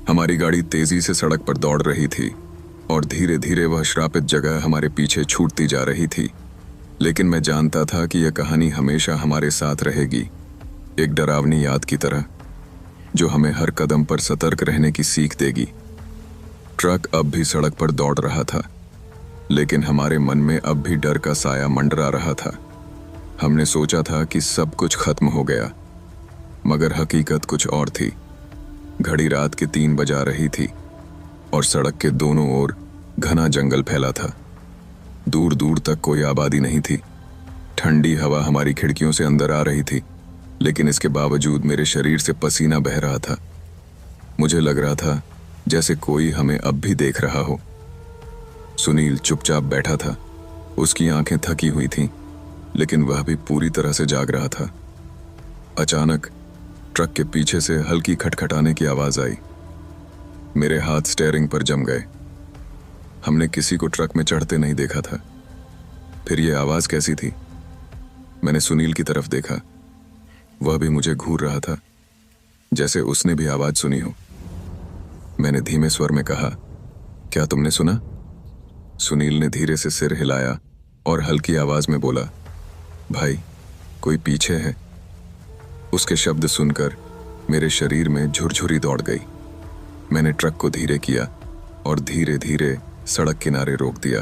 हमारी गाड़ी तेजी से सड़क पर दौड़ रही थी और धीरे धीरे वह श्रापित जगह हमारे पीछे छूटती जा रही थी। लेकिन मैं जानता था कि यह कहानी हमेशा हमारे साथ रहेगी, एक डरावनी याद की तरह, जो हमें हर कदम पर सतर्क रहने की सीख देगी। ट्रक अब भी सड़क पर दौड़ रहा था, लेकिन हमारे मन में अब भी डर का साया मंडरा रहा था। हमने सोचा था कि सब कुछ खत्म हो गया, मगर हकीकत कुछ और थी। घड़ी रात के 3 बजा रही थी और सड़क के दोनों ओर घना जंगल फैला था। दूर दूर तक कोई आबादी नहीं थी। ठंडी हवा हमारी खिड़कियों से अंदर आ रही थी, लेकिन इसके बावजूद मेरे शरीर से पसीना बह रहा था। मुझे लग रहा था जैसे कोई हमें अब भी देख रहा हो। सुनील चुपचाप बैठा था। उसकी आंखें थकी हुई थीं, लेकिन वह भी पूरी तरह से जाग रहा था। अचानक ट्रक के पीछे से हल्की खटखटाने की आवाज आई। मेरे हाथ स्टीयरिंग पर जम गए। हमने किसी को ट्रक में चढ़ते नहीं देखा था। फिर यह आवाज कैसी थी? मैंने सुनील की तरफ देखा। वह भी मुझे घूर रहा था, जैसे उसने भी आवाज सुनी हो। मैंने धीमे स्वर में कहा, क्या तुमने सुना? सुनील ने धीरे से सिर हिलाया और हल्की आवाज में बोला, भाई, कोई पीछे है। उसके शब्द सुनकर मेरे शरीर में झुरझुरी दौड़ गई। मैंने ट्रक को धीरे किया और धीरे धीरे सड़क किनारे रोक दिया।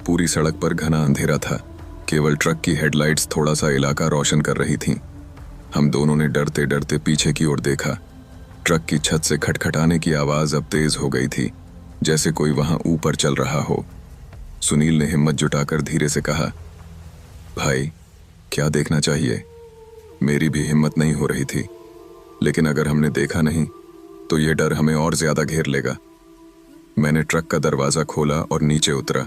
पूरी सड़क पर घना अंधेरा था। केवल ट्रक की हेडलाइट्स थोड़ा सा इलाका रोशन कर रही थीं। हम दोनों ने डरते डरते पीछे की ओर देखा। ट्रक की छत से खटखटाने की आवाज अब तेज हो गई थी, जैसे कोई वहां ऊपर चल रहा हो। सुनील ने हिम्मत जुटाकर धीरे से कहा, भाई, क्या देखना चाहिए? मेरी भी हिम्मत नहीं हो रही थी, लेकिन अगर हमने देखा नहीं तो ये डर हमें और ज्यादा घेर लेगा। मैंने ट्रक का दरवाजा खोला और नीचे उतरा।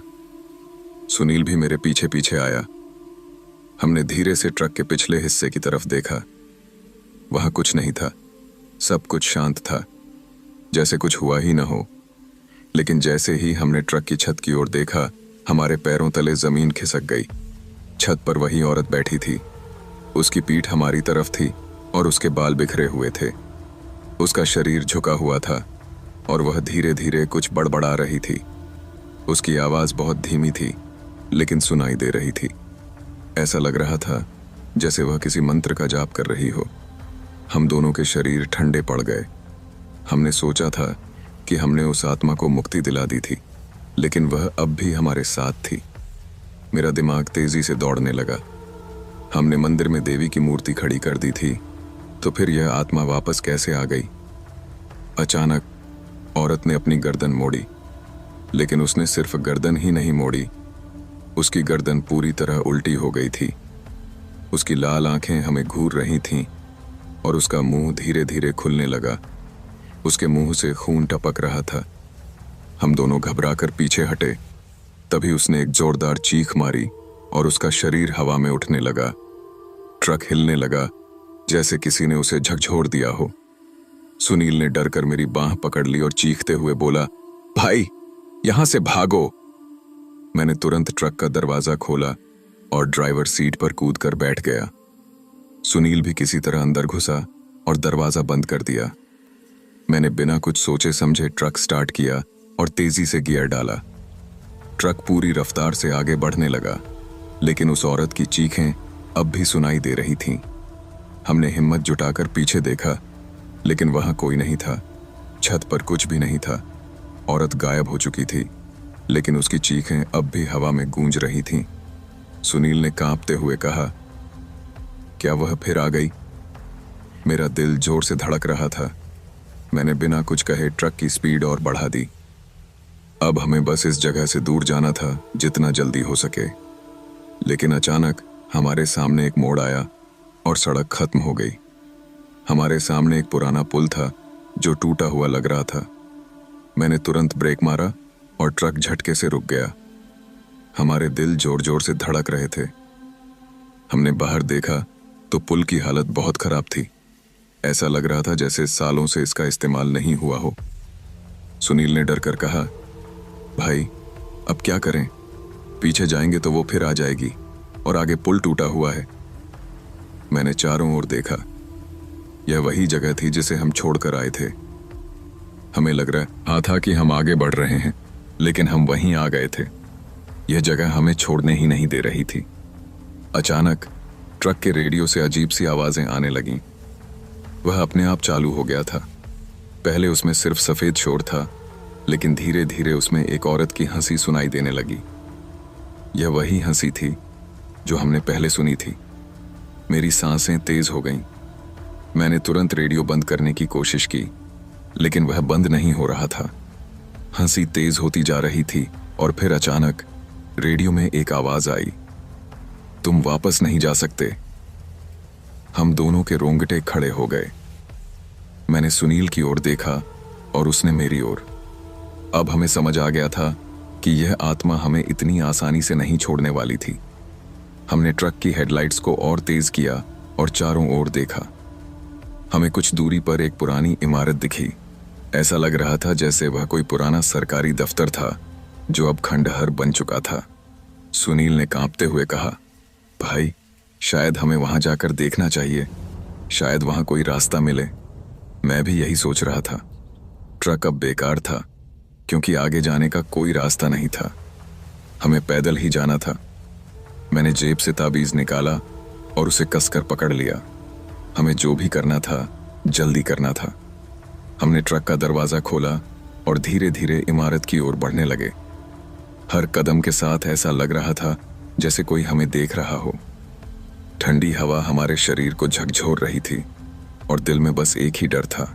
सुनील भी मेरे पीछे पीछे आया। हमने धीरे से ट्रक के पिछले हिस्से की तरफ देखा। वहां कुछ नहीं था, सब कुछ शांत था, जैसे कुछ हुआ ही ना हो। लेकिन जैसे ही हमने ट्रक की छत की ओर देखा, हमारे पैरों तले जमीन खिसक गई। छत पर वही औरत बैठी थी। उसकी पीठ हमारी तरफ थी और उसके बाल बिखरे हुए थे। उसका शरीर झुका हुआ था और वह धीरे धीरे कुछ बड़बड़ा रही थी। उसकी आवाज बहुत धीमी थी, लेकिन सुनाई दे रही थी। ऐसा लग रहा था जैसे वह किसी मंत्र का जाप कर रही हो। हम दोनों के शरीर ठंडे पड़ गए। हमने सोचा था कि हमने उस आत्मा को मुक्ति दिला दी थी, लेकिन वह अब भी हमारे साथ थी। मेरा दिमाग तेजी से दौड़ने लगा। हमने मंदिर में देवी की मूर्ति खड़ी कर दी थी, तो फिर यह आत्मा वापस कैसे आ गई? अचानक औरत ने अपनी गर्दन मोड़ी, लेकिन उसने सिर्फ गर्दन ही नहीं मोड़ी, उसकी गर्दन पूरी तरह उल्टी हो गई थी। उसकी लाल आंखें हमें घूर रही थीं और उसका मुंह धीरे धीरे खुलने लगा। उसके मुंह से खून टपक रहा था। हम दोनों घबराकर पीछे हटे। तभी उसने एक जोरदार चीख मारी और उसका शरीर हवा में उठने लगा। ट्रक हिलने लगा जैसे किसी ने उसे झकझोर दिया हो। सुनील ने डर कर मेरी बांह पकड़ ली और चीखते हुए बोला, भाई, यहां से भागो। मैंने तुरंत ट्रक का दरवाजा खोला और ड्राइवर सीट पर कूदकर बैठ गया। सुनील भी किसी तरह अंदर घुसा और दरवाजा बंद कर दिया। मैंने बिना कुछ सोचे समझे ट्रक स्टार्ट किया और तेजी से गियर डाला। ट्रक पूरी रफ्तार से आगे बढ़ने लगा, लेकिन उस औरत की चीखें अब भी सुनाई दे रही थीं। हमने हिम्मत जुटाकर पीछे देखा, लेकिन वहां कोई नहीं था। छत पर कुछ भी नहीं था। औरत गायब हो चुकी थी, लेकिन उसकी चीखें अब भी हवा में गूंज रही थीं। सुनील ने कांपते हुए कहा, क्या वह फिर आ गई? मेरा दिल जोर से धड़क रहा था। मैंने बिना कुछ कहे ट्रक की स्पीड और बढ़ा दी। अब हमें बस इस जगह से दूर जाना था जितना जल्दी हो सके। लेकिन अचानक हमारे सामने एक मोड़ आया और सड़क खत्म हो गई। हमारे सामने एक पुराना पुल था जो टूटा हुआ लग रहा था। मैंने तुरंत ब्रेक मारा और ट्रक झटके से रुक गया। हमारे दिल जोर जोर से धड़क रहे थे। हमने बाहर देखा तो पुल की हालत बहुत खराब थी। ऐसा लग रहा था जैसे सालों से इसका इस्तेमाल नहीं हुआ हो। सुनील ने डर कर कहा, भाई, अब क्या करें? पीछे जाएंगे तो वो फिर आ जाएगी और आगे पुल टूटा हुआ है। मैंने चारों ओर देखा। यह वही जगह थी जिसे हम छोड़कर आए थे। हमें लग रहा था कि हम आगे बढ़ रहे हैं, लेकिन हम वहीं आ गए थे। यह जगह हमें छोड़ने ही नहीं दे रही थी। अचानक ट्रक के रेडियो से अजीब सी आवाजें आने लगीं। वह अपने आप चालू हो गया था। पहले उसमें सिर्फ सफेद शोर था, लेकिन धीरे धीरे उसमें एक औरत की हंसी सुनाई देने लगी। यह वही हंसी थी जो हमने पहले सुनी थी। मेरी सांसें तेज हो गईं। मैंने तुरंत रेडियो बंद करने की कोशिश की, लेकिन वह बंद नहीं हो रहा था। हंसी तेज होती जा रही थी और फिर अचानक रेडियो में एक आवाज आई, तुम वापस नहीं जा सकते। हम दोनों के रोंगटे खड़े हो गए। मैंने सुनील की ओर देखा और उसने मेरी ओर। अब हमें समझ आ गया था कि यह आत्मा हमें इतनी आसानी से नहीं छोड़ने वाली थी। हमने ट्रक की हेडलाइट्स को और तेज किया और चारों ओर देखा। हमें कुछ दूरी पर एक पुरानी इमारत दिखी। ऐसा लग रहा था जैसे वह कोई पुराना सरकारी दफ्तर था जो अब खंडहर बन चुका था। सुनील ने कांपते हुए कहा, भाई, शायद हमें वहां जाकर देखना चाहिए। शायद वहां कोई रास्ता मिले। मैं भी यही सोच रहा था। ट्रक अब बेकार था, क्योंकि आगे जाने का कोई रास्ता नहीं था। हमें पैदल ही जाना था। मैंने जेब से ताबीज निकाला और उसे कसकर पकड़ लिया। हमें जो भी करना था, जल्दी करना था। हमने ट्रक का दरवाजा खोला और धीरे धीरे इमारत की ओर बढ़ने लगे। हर कदम के साथ ऐसा लग रहा था जैसे कोई हमें देख रहा हो। ठंडी हवा हमारे शरीर को झकझोर रही थी और दिल में बस एक ही डर था,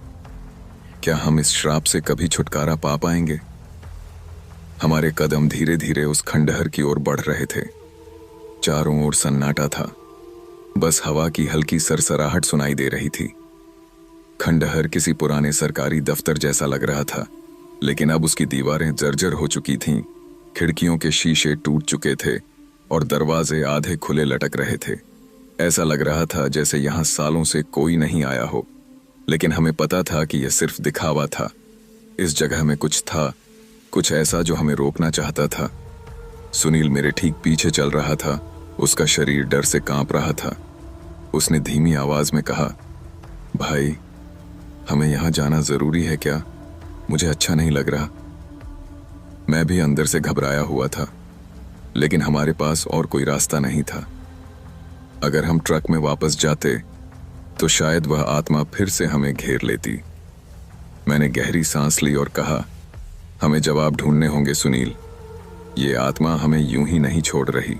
क्या हम इस श्राप से कभी छुटकारा पा पाएंगे? हमारे कदम धीरे धीरे उस खंडहर की ओर बढ़ रहे थे। चारों ओर सन्नाटा था। बस हवा की हल्की सरसराहट सुनाई दे रही थी। खंडहर किसी पुराने सरकारी दफ्तर जैसा लग रहा था, लेकिन अब उसकी दीवारें जर्जर हो चुकी थीं, खिड़कियों के शीशे टूट चुके थे और दरवाजे आधे खुले लटक रहे थे। ऐसा लग रहा था जैसे यहाँ सालों से कोई नहीं आया हो, लेकिन हमें पता था कि यह सिर्फ दिखावा था। इस जगह में कुछ था, कुछ ऐसा जो हमें रोकना चाहता था। सुनील मेरे ठीक पीछे चल रहा था, उसका शरीर डर से कांप रहा था। उसने धीमी आवाज में कहा, भाई, हमें यहाँ जाना जरूरी है क्या? मुझे अच्छा नहीं लग रहा। मैं भी अंदर से घबराया हुआ था, लेकिन हमारे पास और कोई रास्ता नहीं था। अगर हम ट्रक में वापस जाते तो शायद वह आत्मा फिर से हमें घेर लेती। मैंने गहरी सांस ली और कहा, हमें जवाब ढूंढने होंगे सुनील। ये आत्मा हमें यूं ही नहीं छोड़ रही।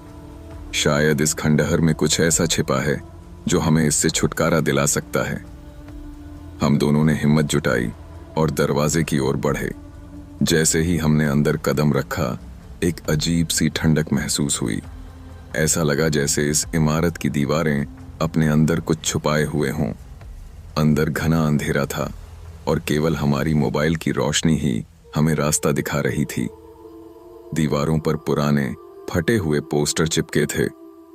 शायद इस खंडहर में कुछ ऐसा छिपा है जो हमें इससे छुटकारा दिला सकता है। हम दोनों ने हिम्मत जुटाई और दरवाजे की ओर बढ़े। जैसे ही हमने अंदर कदम रखा, एक अजीब सी ठंडक महसूस हुई। ऐसा लगा जैसे इस इमारत की दीवारें अपने अंदर कुछ छुपाए हुए हों। अंदर घना अंधेरा था और केवल हमारी मोबाइल की रोशनी ही हमें रास्ता दिखा रही थी। दीवारों पर पुराने फटे हुए पोस्टर चिपके थे,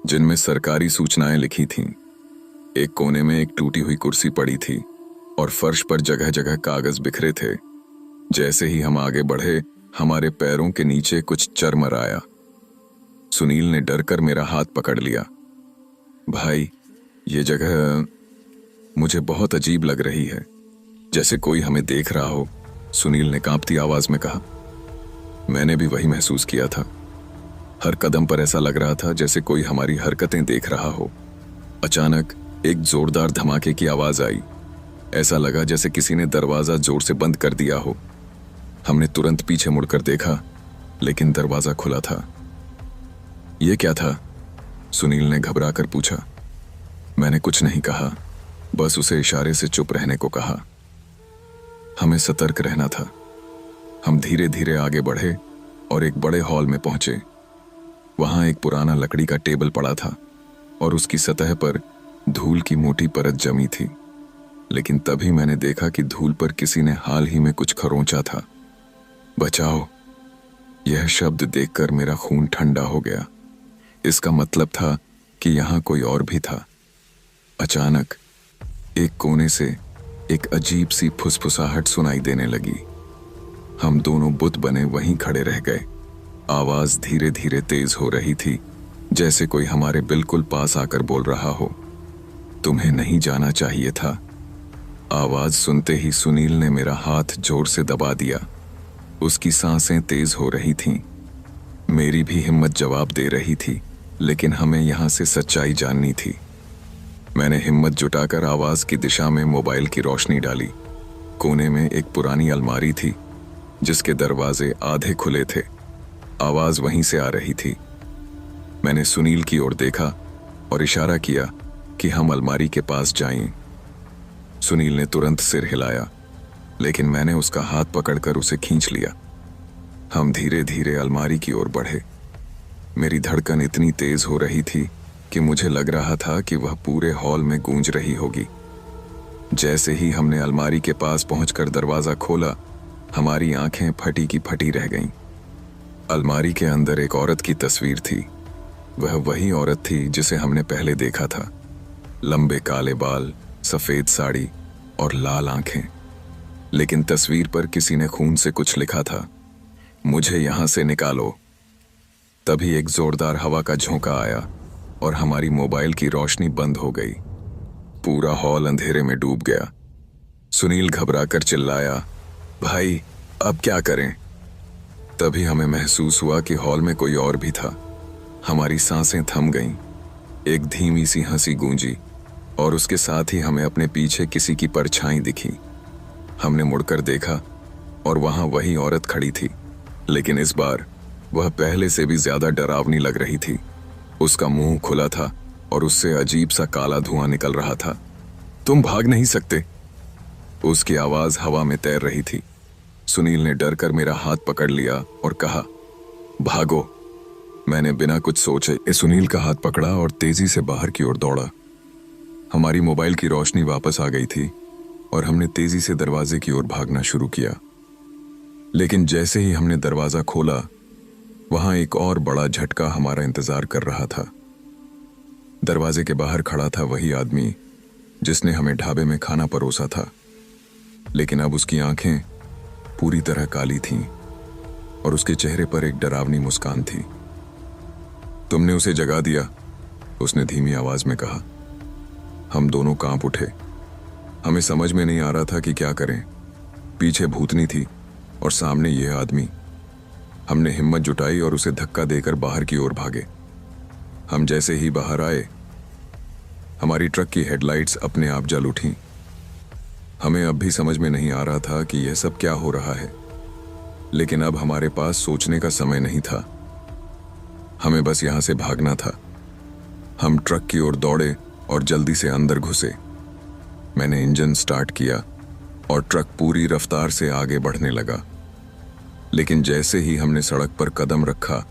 जिनमें सरकारी सूचनाएं लिखी थीं। एक कोने में एक टूटी हुई कुर्सी पड़ी थी और फर्श पर जगह जगह कागज बिखरे थे। जैसे ही हम आगे बढ़े, हमारे पैरों के नीचे कुछ चरमराया। सुनील ने डरकर मेरा हाथ पकड़ लिया। भाई, ये जगह मुझे बहुत अजीब लग रही है, जैसे कोई हमें देख रहा हो, सुनील ने कांपती आवाज में कहा। मैंने भी वही महसूस किया था। हर कदम पर ऐसा लग रहा था जैसे कोई हमारी हरकतें देख रहा हो। अचानक एक जोरदार धमाके की आवाज आई। ऐसा लगा जैसे किसी ने दरवाजा जोर से बंद कर दिया हो। हमने तुरंत पीछे मुड़कर देखा, लेकिन दरवाजा खुला था। यह क्या था? सुनील ने घबराकर पूछा। मैंने कुछ नहीं कहा, बस उसे इशारे से चुप रहने को कहा। हमें सतर्क रहना था। हम धीरे धीरे आगे बढ़े और एक बड़े हॉल में पहुंचे। वहां एक पुराना लकड़ी का टेबल पड़ा था और उसकी सतह पर धूल की मोटी परत जमी थी। लेकिन तभी मैंने देखा कि धूल पर किसी ने हाल ही में कुछ खरोंचा था। बचाओ! यह शब्द देखकर मेरा खून ठंडा हो गया। इसका मतलब था कि यहां कोई और भी था। अचानक एक कोने से एक अजीब सी फुसफुसाहट सुनाई देने लगी। हम दोनों बुत बने वहीं खड़े रह गए। आवाज धीरे धीरे तेज हो रही थी, जैसे कोई हमारे बिल्कुल पास आकर बोल रहा हो, तुम्हें नहीं जाना चाहिए था। आवाज सुनते ही सुनील ने मेरा हाथ जोर से दबा दिया। उसकी सांसें तेज हो रही थीं। मेरी भी हिम्मत जवाब दे रही थी, लेकिन हमें यहां से सच्चाई जाननी थी। मैंने हिम्मत जुटाकर आवाज की दिशा में मोबाइल की रोशनी डाली। कोने में एक पुरानी अलमारी थी, जिसके दरवाजे आधे खुले थे। आवाज वहीं से आ रही थी। मैंने सुनील की ओर देखा और इशारा किया कि हम अलमारी के पास जाएं। सुनील ने तुरंत सिर हिलाया, लेकिन मैंने उसका हाथ पकड़कर उसे खींच लिया। हम धीरे धीरे अलमारी की ओर बढ़े। मेरी धड़कन इतनी तेज हो रही थी कि मुझे लग रहा था कि वह पूरे हॉल में गूंज रही होगी। जैसे ही हमने अलमारी के पास पहुंचकर दरवाजा खोला, हमारी आंखें फटी की फटी रह गईं। अलमारी के अंदर एक औरत की तस्वीर थी। वह वही औरत थी जिसे हमने पहले देखा था। लंबे काले बाल, सफेद साड़ी और लाल आंखें। लेकिन तस्वीर पर किसी ने खून से कुछ लिखा था, मुझे यहां से निकालो। तभी एक जोरदार हवा का झोंका आया और हमारी मोबाइल की रोशनी बंद हो गई। पूरा हॉल अंधेरे में डूब गया। सुनील घबराकर चिल्लाया, भाई, अब क्या करें? तभी हमें महसूस हुआ कि हॉल में कोई और भी था। हमारी सांसें थम गईं। एक धीमी सी हंसी गूंजी और उसके साथ ही हमें अपने पीछे किसी की परछाई दिखी। हमने मुड़कर देखा और वहां वही औरत खड़ी थी, लेकिन इस बार वह पहले से भी ज्यादा डरावनी लग रही थी। उसका मुंह खुला था और उससे अजीब सा काला धुआं निकल रहा था। तुम भाग नहीं सकते। उसकी आवाज हवा में तैर रही थी। सुनील ने डरकर मेरा हाथ पकड़ लिया और कहा, भागो। मैंने बिना कुछ सोचे सुनील का हाथ पकड़ा और तेजी से बाहर की ओर दौड़ा। हमारी मोबाइल की रोशनी वापस आ गई थी और हमने तेजी से दरवाजे की ओर भागना शुरू किया। लेकिन जैसे ही हमने दरवाजा खोला, वहां एक और बड़ा झटका हमारा इंतजार कर रहा था। दरवाजे के बाहर खड़ा था वही आदमी जिसने हमें ढाबे में खाना परोसा था, लेकिन अब उसकी आंखें पूरी तरह काली थीं और उसके चेहरे पर एक डरावनी मुस्कान थी। तुमने उसे जगा दिया, उसने धीमी आवाज में कहा। हम दोनों कांप उठे। हमें समझ में नहीं आ रहा था कि क्या करें। पीछे भूतनी थी और सामने यह आदमी। हमने हिम्मत जुटाई और उसे धक्का देकर बाहर की ओर भागे। हम जैसे ही बाहर आए, हमारी ट्रक की हेडलाइट्स अपने आप जल उठीं। हमें अब भी समझ में नहीं आ रहा था कि यह सब क्या हो रहा है, लेकिन अब हमारे पास सोचने का समय नहीं था। हमें बस यहां से भागना था। हम ट्रक की ओर दौड़े और जल्दी से अंदर घुसे। मैंने इंजन स्टार्ट किया और ट्रक पूरी रफ्तार से आगे बढ़ने लगा। लेकिन जैसे ही हमने सड़क पर कदम रखा,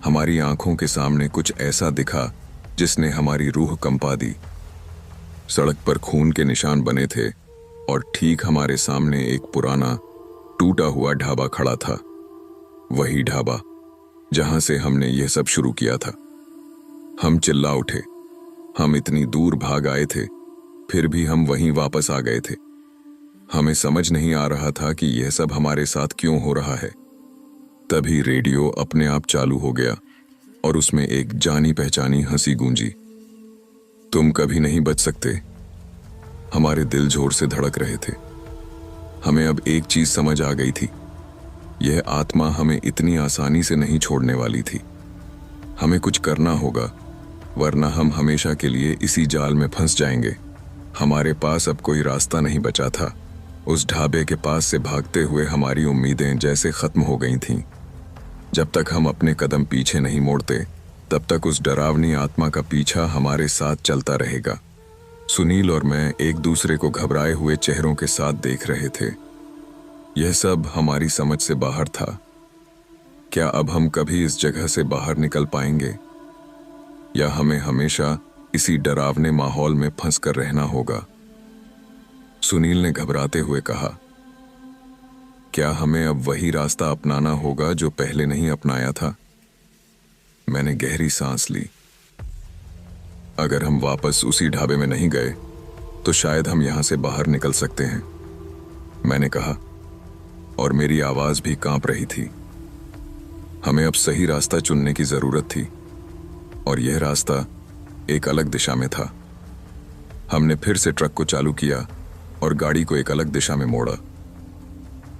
हमारी आंखों के सामने कुछ ऐसा दिखा जिसने हमारी रूह कंपा दी। सड़क पर खून के निशान बने थे और ठीक हमारे सामने एक पुराना टूटा हुआ ढाबा खड़ा था। वही ढाबा जहां से हमने यह सब शुरू किया था। हम चिल्ला उठे। हम इतनी दूर भाग आए थे, फिर भी हम वहीं वापस आ गए थे। हमें समझ नहीं आ रहा था कि यह सब हमारे साथ क्यों हो रहा है। तभी रेडियो अपने आप चालू हो गया और उसमें एक जानी पहचानी हंसी गूंजी। तुम कभी नहीं बच सकते। हमारे दिल जोर से धड़क रहे थे। हमें अब एक चीज समझ आ गई थी, यह आत्मा हमें इतनी आसानी से नहीं छोड़ने वाली थी। हमें कुछ करना होगा, वरना हम हमेशा के लिए इसी जाल में फंस जाएंगे। हमारे पास अब कोई रास्ता नहीं बचा था। उस ढाबे के पास से भागते हुए हमारी उम्मीदें जैसे खत्म हो गई थीं। जब तक हम अपने कदम पीछे नहीं मोड़ते, तब तक उस डरावनी आत्मा का पीछा हमारे साथ चलता रहेगा। सुनील और मैं एक दूसरे को घबराए हुए चेहरों के साथ देख रहे थे। यह सब हमारी समझ से बाहर था। क्या अब हम कभी इस जगह से बाहर निकल पाएंगे, या हमें हमेशा इसी डरावने माहौल में फंस कर रहना होगा? सुनील ने घबराते हुए कहा, क्या हमें अब वही रास्ता अपनाना होगा जो पहले नहीं अपनाया था? मैंने गहरी सांस ली। अगर हम वापस उसी ढाबे में नहीं गए, तो शायद हम यहां से बाहर निकल सकते हैं, मैंने कहा, और मेरी आवाज भी कांप रही थी। हमें अब सही रास्ता चुनने की जरूरत थी, और यह रास्ता एक अलग दिशा में था। हमने फिर से ट्रक को चालू किया और गाड़ी को एक अलग दिशा में मोड़ा।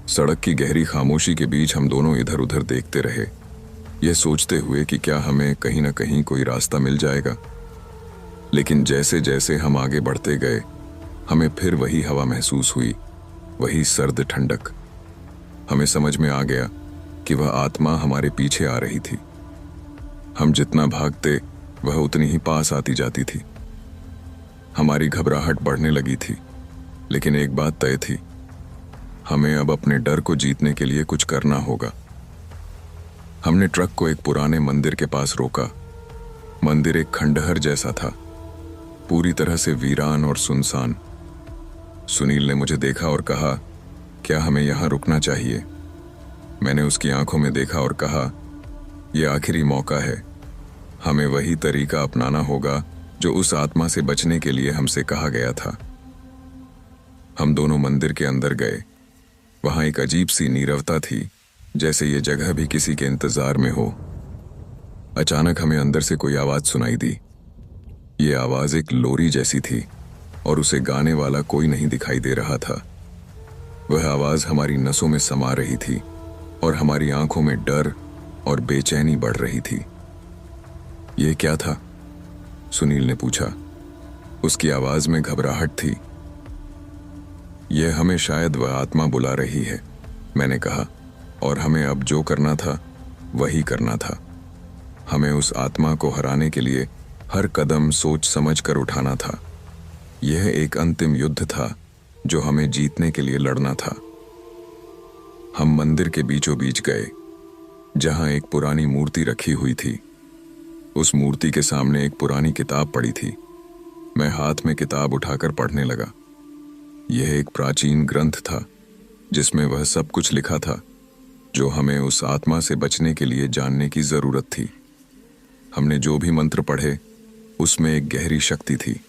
सड़क की गहरी खामोशी के बीच हम दोनों इधर उधर देखते रहे, यह सोचते हुए कि क्या हमें कहीं ना कहीं कोई रास्ता मिल जाएगा। लेकिन जैसे जैसे हम आगे बढ़ते गए, हमें फिर वही हवा महसूस हुई, वही सर्द ठंडक। हमें समझ में आ गया कि वह आत्मा हमारे पीछे आ रही थी। हम जितना भागते, वह उतनी ही पास आती जाती थी। हमारी घबराहट बढ़ने लगी थी, लेकिन एक बात तय थी, हमें अब अपने डर को जीतने के लिए कुछ करना होगा। हमने ट्रक को एक पुराने मंदिर के पास रोका। मंदिर एक खंडहर जैसा था, पूरी तरह से वीरान और सुनसान। सुनील ने मुझे देखा और कहा, क्या हमें यहां रुकना चाहिए? मैंने उसकी आंखों में देखा और कहा, यह आखिरी मौका है। हमें वही तरीका अपनाना होगा जो उस आत्मा से बचने के लिए हमसे कहा गया था। हम दोनों मंदिर के अंदर गए। वहां एक अजीब सी नीरवता थी, जैसे ये जगह भी किसी के इंतजार में हो। अचानक हमें अंदर से कोई आवाज सुनाई दी। ये आवाज एक लोरी जैसी थी और उसे गाने वाला कोई नहीं दिखाई दे रहा था। वह आवाज हमारी नसों में समा रही थी और हमारी आंखों में डर और बेचैनी बढ़ रही थी। ये क्या था? सुनील ने पूछा। उसकी आवाज में घबराहट थी। यह हमें शायद वह आत्मा बुला रही है, मैंने कहा, और हमें अब जो करना था वही करना था। हमें उस आत्मा को हराने के लिए हर कदम सोच समझ कर उठाना था। यह एक अंतिम युद्ध था जो हमें जीतने के लिए लड़ना था। हम मंदिर के बीचों बीच गए, जहां एक पुरानी मूर्ति रखी हुई थी। उस मूर्ति के सामने एक पुरानी किताब पड़ी थी। मैं हाथ में किताब उठाकर पढ़ने लगा। यह एक प्राचीन ग्रंथ था जिसमें वह सब कुछ लिखा था जो हमें उस आत्मा से बचने के लिए जानने की जरूरत थी। हमने जो भी मंत्र पढ़े उसमें एक गहरी शक्ति थी।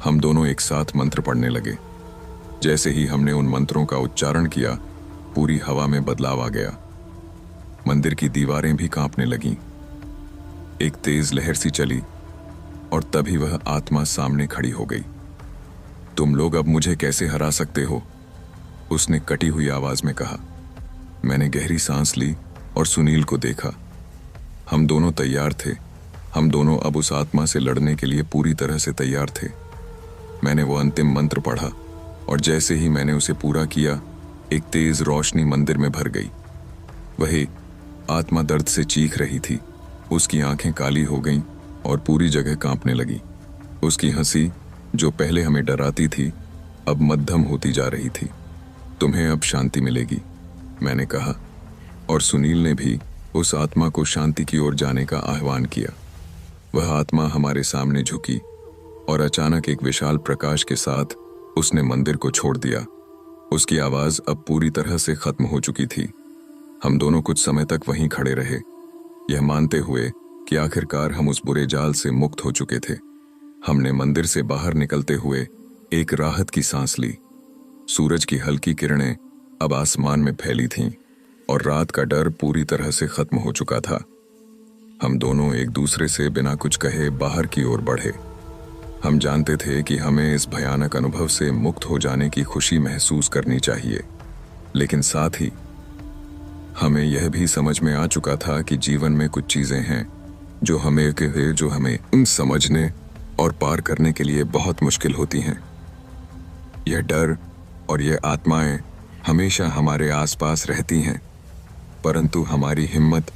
हम दोनों एक साथ मंत्र पढ़ने लगे। जैसे ही हमने उन मंत्रों का उच्चारण किया, पूरी हवा में बदलाव आ गया। मंदिर की दीवारें भी कांपने लगीं। एक तेज लहर सी चली और तभी वह आत्मा सामने खड़ी हो गई। तुम लोग अब मुझे कैसे हरा सकते हो? उसने कटी हुई आवाज में कहा। मैंने गहरी सांस ली और सुनील को देखा। हम दोनों तैयार थे। हम दोनों अब उस आत्मा से लड़ने के लिए पूरी तरह से तैयार थे। मैंने वो अंतिम मंत्र पढ़ा और जैसे ही मैंने उसे पूरा किया, एक तेज रोशनी मंदिर में भर गई। वही आत्मा दर्द से चीख रही थी। उसकी आंखें काली हो गईं और पूरी जगह कांपने लगी। उसकी हंसी, जो पहले हमें डराती थी, अब मध्यम होती जा रही थी। तुम्हें अब शांति मिलेगी, मैंने कहा, और सुनील ने भी उस आत्मा को शांति की ओर जाने का आह्वान किया। वह आत्मा हमारे सामने झुकी और अचानक एक विशाल प्रकाश के साथ उसने मंदिर को छोड़ दिया। उसकी आवाज अब पूरी तरह से खत्म हो चुकी थी। हम दोनों कुछ समय तक वहीं खड़े रहे, यह मानते हुए कि आखिरकार हम उस बुरे जाल से मुक्त हो चुके थे। हमने मंदिर से बाहर निकलते हुए एक राहत की सांस ली। सूरज की हल्की किरणें अब आसमान में फैली थीं और रात का डर पूरी तरह से खत्म हो चुका था। हम दोनों एक दूसरे से बिना कुछ कहे बाहर की ओर बढ़े। हम जानते थे कि हमें इस भयानक अनुभव से मुक्त हो जाने की खुशी महसूस करनी चाहिए, लेकिन साथ ही हमें यह भी समझ में आ चुका था कि जीवन में कुछ चीजें हैं जो हमें समझने और पार करने के लिए बहुत मुश्किल होती हैं। यह डर और यह आत्माएं हमेशा हमारे आसपास रहती हैं, परंतु हमारी हिम्मत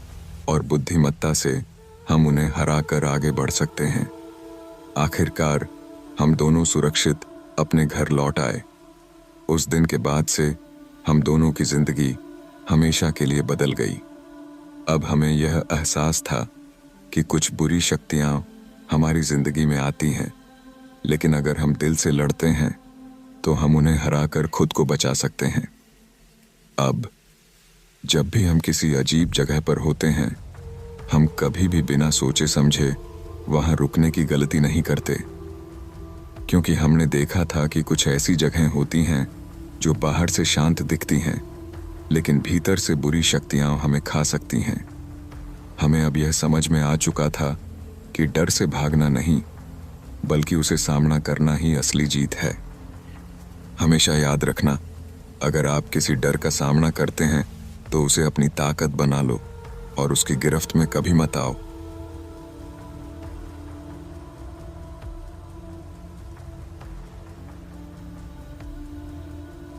और बुद्धिमत्ता से हम उन्हें हराकर आगे बढ़ सकते हैं। आखिरकार हम दोनों सुरक्षित अपने घर लौट आए। उस दिन के बाद से हम दोनों की जिंदगी हमेशा के लिए बदल गई। अब हमें यह एहसास था कि कुछ बुरी शक्तियां हमारी जिंदगी में आती हैं, लेकिन अगर हम दिल से लड़ते हैं तो हम उन्हें हराकर खुद को बचा सकते हैं। अब जब भी हम किसी अजीब जगह पर होते हैं, हम कभी भी बिना सोचे समझे वहां रुकने की गलती नहीं करते, क्योंकि हमने देखा था कि कुछ ऐसी जगहें होती हैं जो बाहर से शांत दिखती हैं, लेकिन भीतर से बुरी शक्तियां हमें खा सकती हैं। हमें अब यह समझ में आ चुका था कि डर से भागना नहीं, बल्कि उसे सामना करना ही असली जीत है। हमेशा याद रखना, अगर आप किसी डर का सामना करते हैं तो उसे अपनी ताकत बना लो और उसकी गिरफ्त में कभी मत आओ।